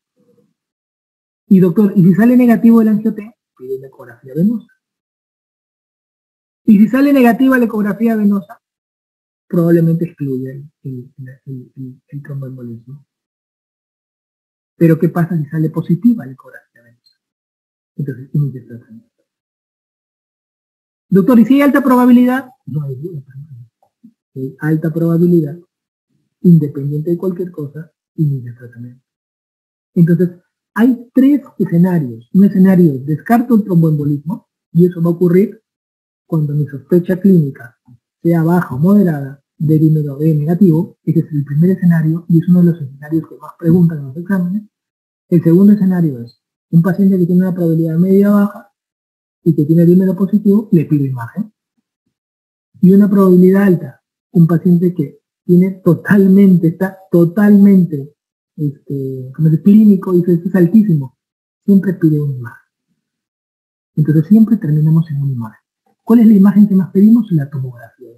Y doctor, ¿y si sale negativo el angioten? Pide la ecografía venosa. Y si sale negativa la ecografía venosa, probablemente excluya el tromboembolismo. Pero ¿qué pasa si sale positiva la ecografía venosa? Entonces, inicia el tratamiento. Doctor, ¿y si hay alta probabilidad? No hay duda. Hay alta probabilidad, independiente de cualquier cosa, inicia el tratamiento. Entonces, hay 3 escenarios. Un escenario, descarto el tromboembolismo, y eso va a ocurrir cuando mi sospecha clínica sea baja o moderada, de dímero D negativo. Ese es el primer escenario, y es uno de los escenarios que más preguntan en los exámenes. El segundo escenario es un paciente que tiene una probabilidad media baja y que tiene dímero positivo, le pido imagen. Y una probabilidad alta, un paciente que tiene está totalmente clínico y esto es altísimo, siempre pide una imagen. Entonces siempre terminamos en una imagen. ¿Cuál es la imagen que más pedimos? La tomografía.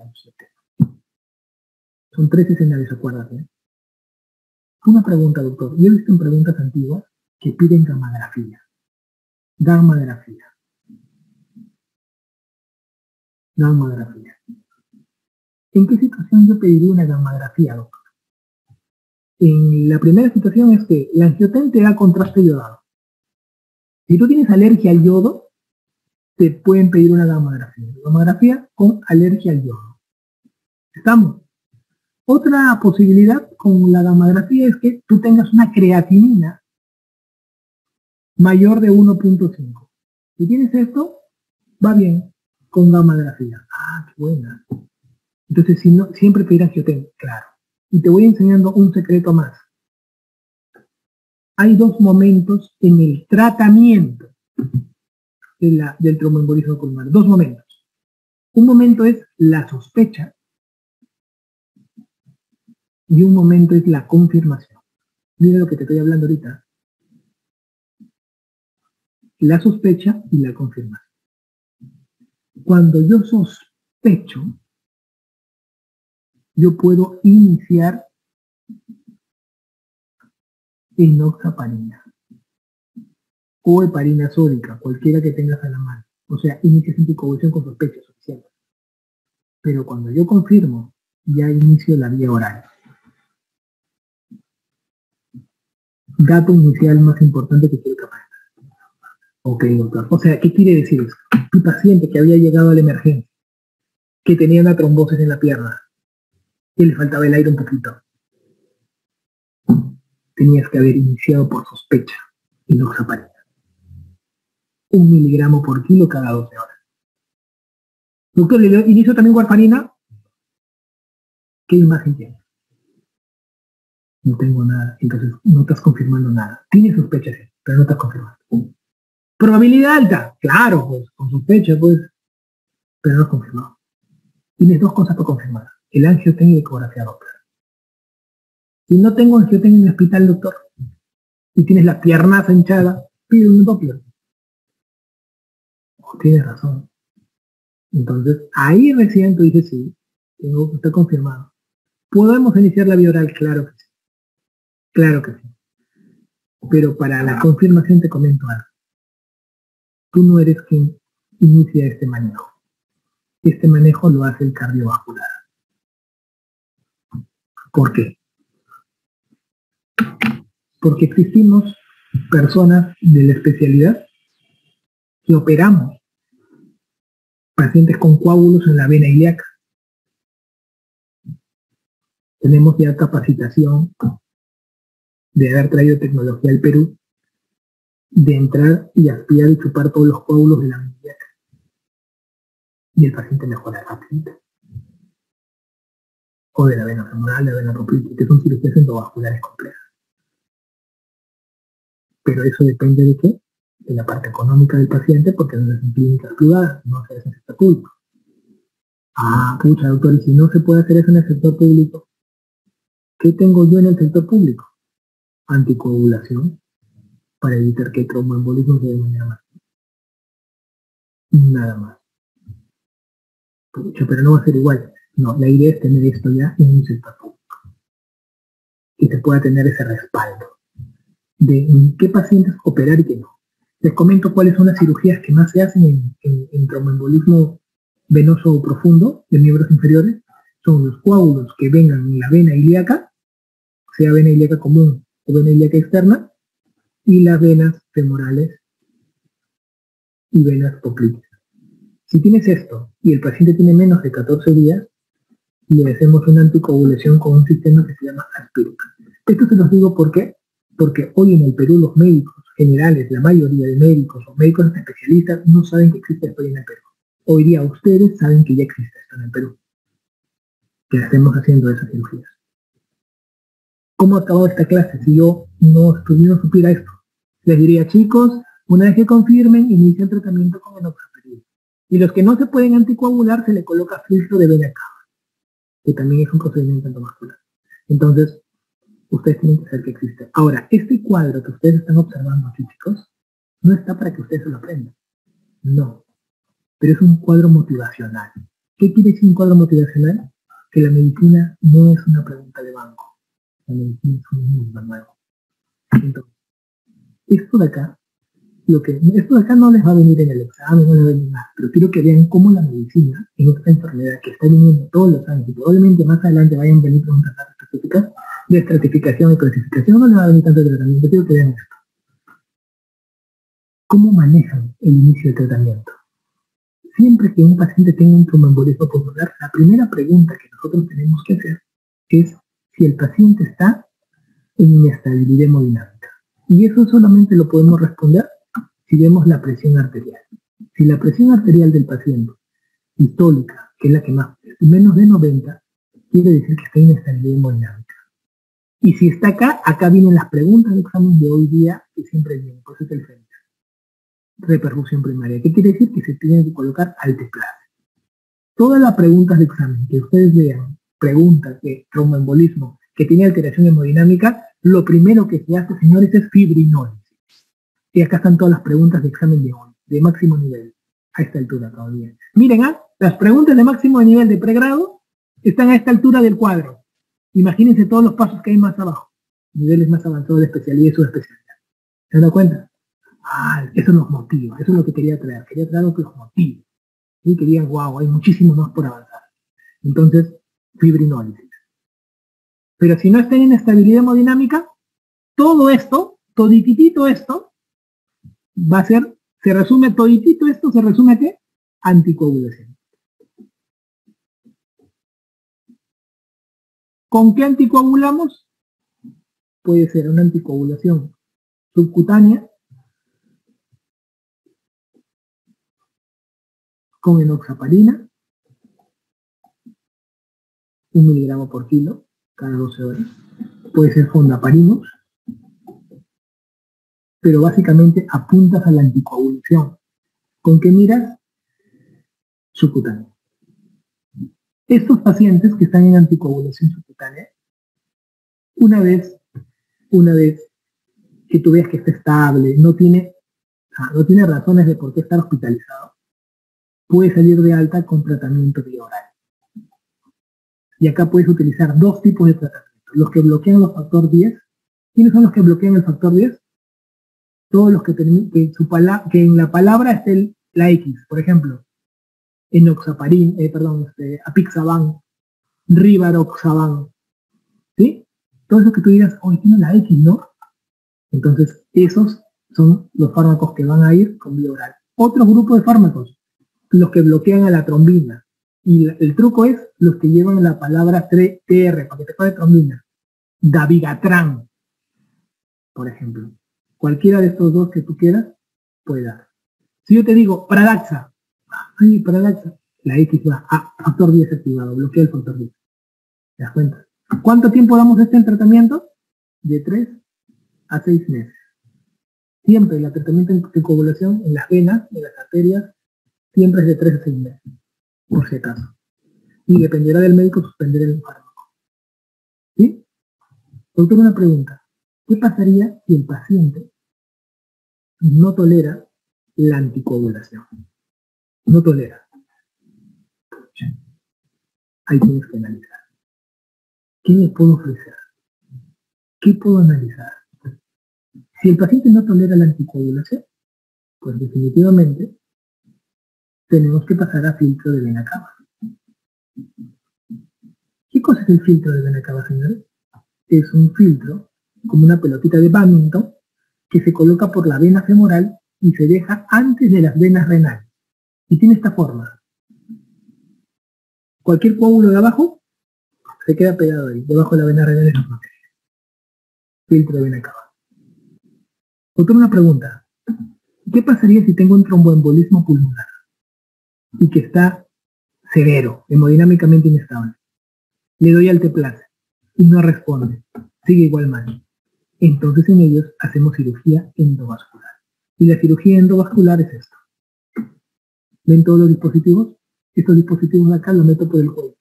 Son 3 escenarios, acuérdate. Una pregunta, doctor. Yo he visto en preguntas antiguas que piden gammagrafía. Gammagrafía. Gammagrafía. ¿En qué situación yo pediría una gammagrafía, doctor? En la primera situación es que la angioten te da contraste yodado. Si tú tienes alergia al yodo, te pueden pedir una gammagrafía. Gammagrafía con alergia al yodo. ¿Estamos? Otra posibilidad con la gammagrafía es que tú tengas una creatinina mayor de 1.5. Si tienes esto, va bien con gammagrafía. Ah, qué buena. Entonces, si no, siempre pedir angioten, claro. Y te voy enseñando un secreto más. Hay dos momentos en el tratamiento del tromboembolismo pulmonar. Dos momentos. Un momento es la sospecha y un momento es la confirmación. Mira lo que te estoy hablando ahorita. La sospecha y la confirmación. Cuando yo sospecho, yo puedo iniciar enoxaparina o heparina sódica, cualquiera que tengas a la mano. O sea, inicias anticoagulación con sospecha suficiente. Pero cuando yo confirmo, ya inicio la vía oral. Dato inicial más importante que quiero que aprendas. Ok, doctor. O sea, ¿qué quiere decir eso? Tu paciente que había llegado a la emergencia, que tenía una trombosis en la pierna, que le faltaba el aire un poquito, tenías que haber iniciado por sospecha enoxaparina. 1 miligramo por kilo cada 12 horas. Doctor, ¿le inicio también warfarina? ¿Qué imagen tiene? No tengo nada, entonces no estás confirmando nada. Tienes sospecha, sí, pero no estás confirmando. Probabilidad alta, claro, pues, con sospecha, pues, pero no has confirmado. Tienes dos cosas para confirmar, el angioten y la ecografía Doppler. Si no tengo angioten en el hospital, doctor, y tienes la piernaza hinchada, pide un Doppler. Oh, tienes razón. Entonces, ahí recién tú dices, sí, tengo que estar confirmado. ¿Podemos iniciar la vía oral? Claro que sí. Claro que sí. Pero para la confirmación te comento algo. Tú no eres quien inicia este manejo. Este manejo lo hace el cardiovascular. ¿Por qué? Porque existimos personas de la especialidad que operamos pacientes con coágulos en la vena ilíaca. Tenemos ya capacitación de haber traído tecnología al Perú, de entrar y aspirar y chupar todos los coágulos de la vena ilíaca. Y el paciente mejora rápidamente. O de la vena femoral, de la vena poplítea, que son cirugías endovasculares complejas. Pero eso depende de qué? De la parte económica del paciente, porque no es en clínicas privadas, no se hace en el sector público. Ah, pucha, doctor, y si no se puede hacer eso en el sector público, ¿qué tengo yo en el sector público? Anticoagulación, para evitar que el tromboembolismo se dé de manera más. Nada más. Pucha, pero no va a ser igual. No, la idea es tener esto ya en un sector público. Que se pueda tener ese respaldo de en qué pacientes operar y qué no. Les comento cuáles son las cirugías que más se hacen en tromboembolismo venoso profundo de miembros inferiores. Son los coágulos que vengan en la vena ilíaca, sea vena ilíaca común o vena ilíaca externa, y las venas femorales y venas poplíteas. Si tienes esto y el paciente tiene menos de 14 días, le hacemos una anticoagulación con un sistema que se llama Aspiruc. Esto se los digo porque hoy en el Perú los médicos generales, la mayoría de médicos o médicos especialistas no saben que existe esto en el Perú. Hoy día ustedes saben que ya existe esto en el Perú, que estemos haciendo esas cirugías. ¿Cómo ha acabado esta clase si yo no supiera esto? Les diría, chicos, una vez que confirmen, inicien tratamiento con enoxaparina. Y los que no se pueden anticoagular, se le coloca filtro de vena cava, que también es un procedimiento endovascular. Entonces, ustedes tienen que saber que existe. Ahora, este cuadro que ustedes están observando aquí, chicos, no está para que ustedes se lo aprendan. No. Pero es un cuadro motivacional. ¿Qué quiere decir un cuadro motivacional? Que la medicina no es una pregunta de banco. La medicina es un mundo nuevo. Entonces, esto de acá, esto de acá no les va a venir en el examen, no les va a venir nada, pero quiero que vean cómo la medicina en esta enfermedad que está viniendo todos los años y probablemente más adelante vayan a venir preguntas específicas de estratificación y clasificación, no les va a venir tanto de tratamiento, quiero que vean esto. ¿Cómo manejan el inicio del tratamiento? Siempre que un paciente tenga un tromboembolismo pulmonar, la primera pregunta que nosotros tenemos que hacer es si el paciente está en inestabilidad hemodinámica. Y eso solamente lo podemos responder si vemos la presión arterial. Si la presión arterial del paciente sistólica, que es la que más es menos de 90, quiere decir que está en inestabilidad hemodinámica. Y si está acá vienen las preguntas de examen de hoy día que siempre vienen, pues es el frente. Repercusión primaria. ¿Qué quiere decir? Que se tiene que colocar alteplase. Todas las preguntas de examen que ustedes vean, preguntas de tromboembolismo que tiene alteración hemodinámica, lo primero que se hace, señores, es fibrinólisis. Y acá están todas las preguntas de examen de hoy, de máximo nivel, a esta altura todavía. Miren, las preguntas de máximo nivel de pregrado están a esta altura del cuadro. Imagínense todos los pasos que hay más abajo, niveles más avanzados de especialidad y subespecialidad. ¿Se dan cuenta? Eso nos motiva, eso es lo que quería traer algo que los motive. Y que digan, wow, hay muchísimo más por avanzar. Entonces, fibrinólisis. Pero si no está en inestabilidad hemodinámica, todo esto, todititito esto, va a ser, se resume a ¿qué? Anticoagulación. ¿Con qué anticoagulamos? Puede ser una anticoagulación subcutánea, con enoxaparina, 1 miligramo por kilo, cada 12 horas. Puede ser fondaparinos, pero básicamente apuntas a la anticoagulación. ¿Con qué miras? Subcutánea. Estos pacientes que están en anticoagulación subcutánea, una vez que tú veas que está estable, no tiene razones de por qué estar hospitalizado, puede salir de alta con tratamiento vía oral. Y acá puedes utilizar dos tipos de tratamiento. Los que bloquean los factor 10. ¿Quiénes son los que bloquean el factor 10? Todos los que en la palabra esté la X. Por ejemplo, enoxaparin, apixaban, rivaroxaban. ¿Sí? Todo eso que tú digas, hoy tiene la X, ¿no? Entonces, esos son los fármacos que van a ir con vía oral. Otro grupo de fármacos, los que bloquean a la trombina. Y el truco es los que llevan la palabra TR, para que te de trombina. Dabigatran, por ejemplo. Cualquiera de estos dos que tú quieras, puede dar. Si yo te digo Pradaxa, la X va a factor 10 activado, bloquea el factor 10. ¿Te das cuenta? ¿Cuánto tiempo damos en tratamiento? De 3 a 6 meses. Siempre el tratamiento de coagulación en las venas, en las arterias, siempre es de 3 a 6 meses. Por si acaso. Y dependerá del médico suspender el fármaco. ¿Sí? Doctor, una pregunta. ¿Qué pasaría si el paciente no tolera la anticoagulación? No tolera. Ahí tienes que analizar. ¿Qué le puedo ofrecer? ¿Qué puedo analizar? Si el paciente no tolera la anticoagulación, pues definitivamente tenemos que pasar a filtro de vena cava. ¿Qué cosa es el filtro de vena cava, señores? Es un filtro, como una pelotita de bádminton, que se coloca por la vena femoral y se deja antes de las venas renales. Y tiene esta forma. Cualquier coágulo de abajo se queda pegado ahí, debajo de la vena renal no protege. Filtro de vena cava. Otra una pregunta. ¿Qué pasaría si tengo un tromboembolismo pulmonar y que está severo, hemodinámicamente inestable? Le doy alteplase y no responde, sigue igual mal. Entonces en ellos hacemos cirugía endovascular. Y la cirugía endovascular es esto. ¿Ven todos los dispositivos? Estos dispositivos de acá los meto por el cuello.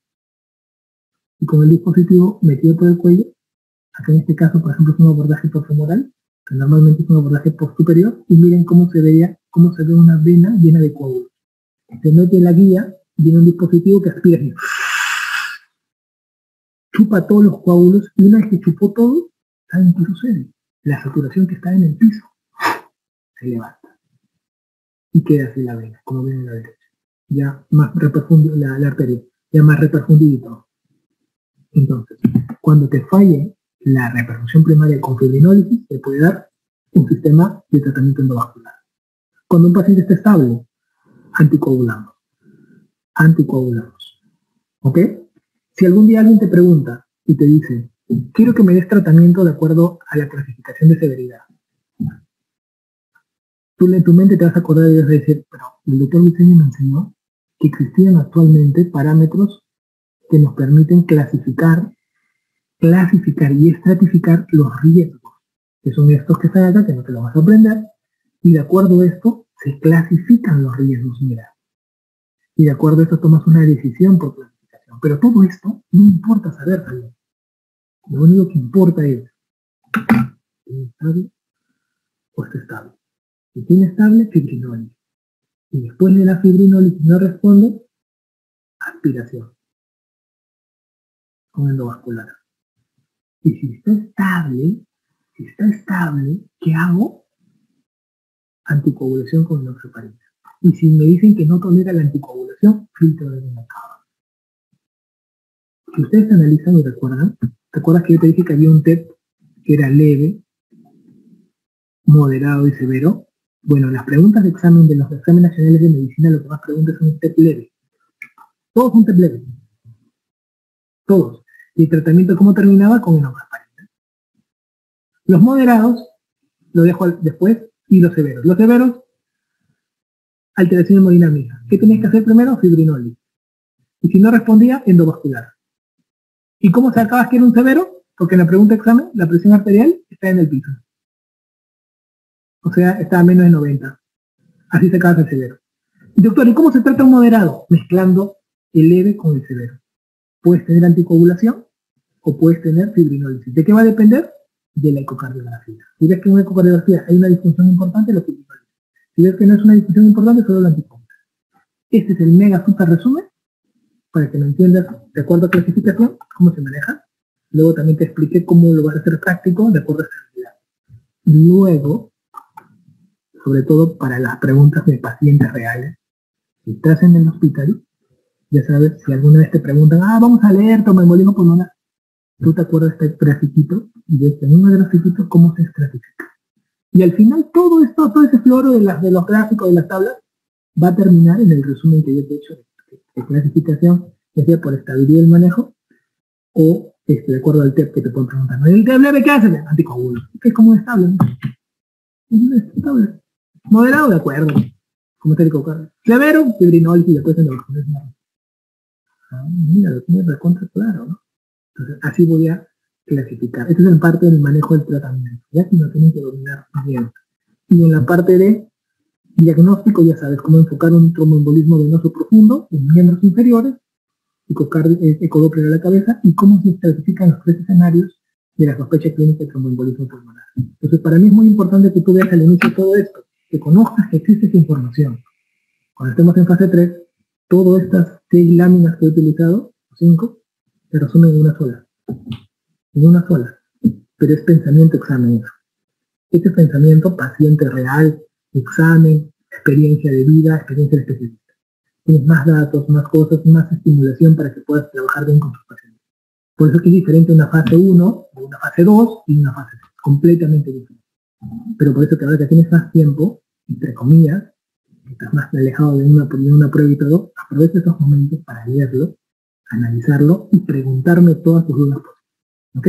Y con el dispositivo metido por el cuello, acá en este caso, por ejemplo, es un abordaje perfemoral, que normalmente es un abordaje postsuperior, y miren cómo se ve una vena llena de coágulos. Se mete la guía, viene un dispositivo que aspira así. chupa todos los coágulos y una vez que chupó todo, ¿saben qué sucede? La saturación que está en el piso se levanta y queda así la vena, como ven en la derecha. Ya más reperfundido, la arteria, ya más reperfundidito. Entonces, cuando te falle la reperfusión primaria con fibrinólisis, te puede dar un sistema de tratamiento endovascular. Cuando un paciente está estable, anticoagulamos. ¿Ok? Si algún día alguien te pregunta y te dice, quiero que me des tratamiento de acuerdo a la clasificación de severidad, tú en tu mente te vas a acordar y vas a decir, pero el doctor Briceño me enseñó que existían actualmente parámetros que nos permiten clasificar y estratificar los riesgos, que son estos que están acá, que no te lo vas a aprender, y de acuerdo a esto se clasifican los riesgos, mira. Y de acuerdo a esto tomas una decisión por clasificación. Pero todo esto no importa saber también. Lo único que importa es, ¿tiene estable o está estable? Si tiene estable, fibrinólisis. Y después de la fibrinólisis no responde, aspiración con endovascular. Y si está estable, ¿qué hago? Anticoagulación con enoxaparina. Y si me dicen que no tolera la anticoagulación, filtro de vena cava. Si ustedes analizan y recuerdan, ¿te acuerdas que yo te dije que había un TEP que era leve, moderado y severo? Bueno, las preguntas de examen de los exámenes nacionales de medicina, lo que más preguntan son un TEP leve. Todos son TEP leve. Todos. Y el tratamiento, ¿cómo terminaba? Con enoxaparina. Los moderados, lo dejo después, y los severos. Los severos, alteración hemodinámica. ¿Qué tenías que hacer primero? Fibrinólisis. Y si no respondía, endovascular. ¿Y cómo sacabas que era un severo? Porque en la pregunta de examen, la presión arterial está en el piso. O sea, está a menos de 90. Así sacabas el severo. Y doctor, ¿y cómo se trata un moderado? Mezclando el leve con el severo. Puedes tener anticoagulación o puedes tener fibrinólisis. ¿De qué va a depender? De la ecocardiografía. Si ves que en una ecocardiografía hay una disfunción importante, la fibrinólisis. Si ves que no es una disfunción importante, solo la anticoagulación. Este es el mega super resumen para que me entiendas de acuerdo a clasificación, cómo se maneja. Luego también te expliqué cómo lo vas a hacer práctico de acuerdo a esa habilidad. Luego, sobre todo para las preguntas de pacientes reales, si estás en el hospital, ya sabes, si alguna vez te preguntan, vamos a leer tromboembolismo pulmonar, tú te acuerdas de este grafiquito, y de este mismo grafiquito, cómo se estratifica. Y al final todo esto, todo ese floro de los gráficos, de las tablas, va a terminar en el resumen que yo te he hecho de clasificación, ya sea por estabilidad del manejo, o de acuerdo al TEP que te pueden preguntar. ¿No? ¿El TEP leve qué hace? Anticoagulo. Que es como estable, ¿no? Es estable. Moderado, de acuerdo. Como está el cocardio. Severo, fibrinólisis y después endovascular. Mira, lo tiene recontra claro, ¿no? Entonces, así voy a clasificar. Esto es en parte del manejo del tratamiento. Ya si no tienen que dominar bien. Y en la parte de diagnóstico, ya sabes cómo enfocar un tromboembolismo venoso profundo en miembros inferiores, ecodoppler a la cabeza, y cómo se estratifican los tres escenarios de la sospecha clínica de tromboembolismo pulmonar. Entonces, para mí es muy importante que tú veas al inicio todo esto, que conozcas que existe esa información. Cuando estemos en fase 3, todas estas 6 láminas que he utilizado, 5, se resumen en una sola. En una sola. Pero es pensamiento-examen eso. Este es pensamiento, paciente real, examen, experiencia de vida, experiencia de especialista. Tienes más datos, más cosas, más estimulación para que puedas trabajar bien con tus pacientes. Por eso es que es diferente una fase 1, una fase 2 y una fase 3. Completamente diferente. Pero por eso que ahora que tienes más tiempo, entre comillas, estás más alejado de una prueba y todo, aprovecha esos momentos para leerlo, analizarlo y preguntarme todas tus dudas. ¿Ok?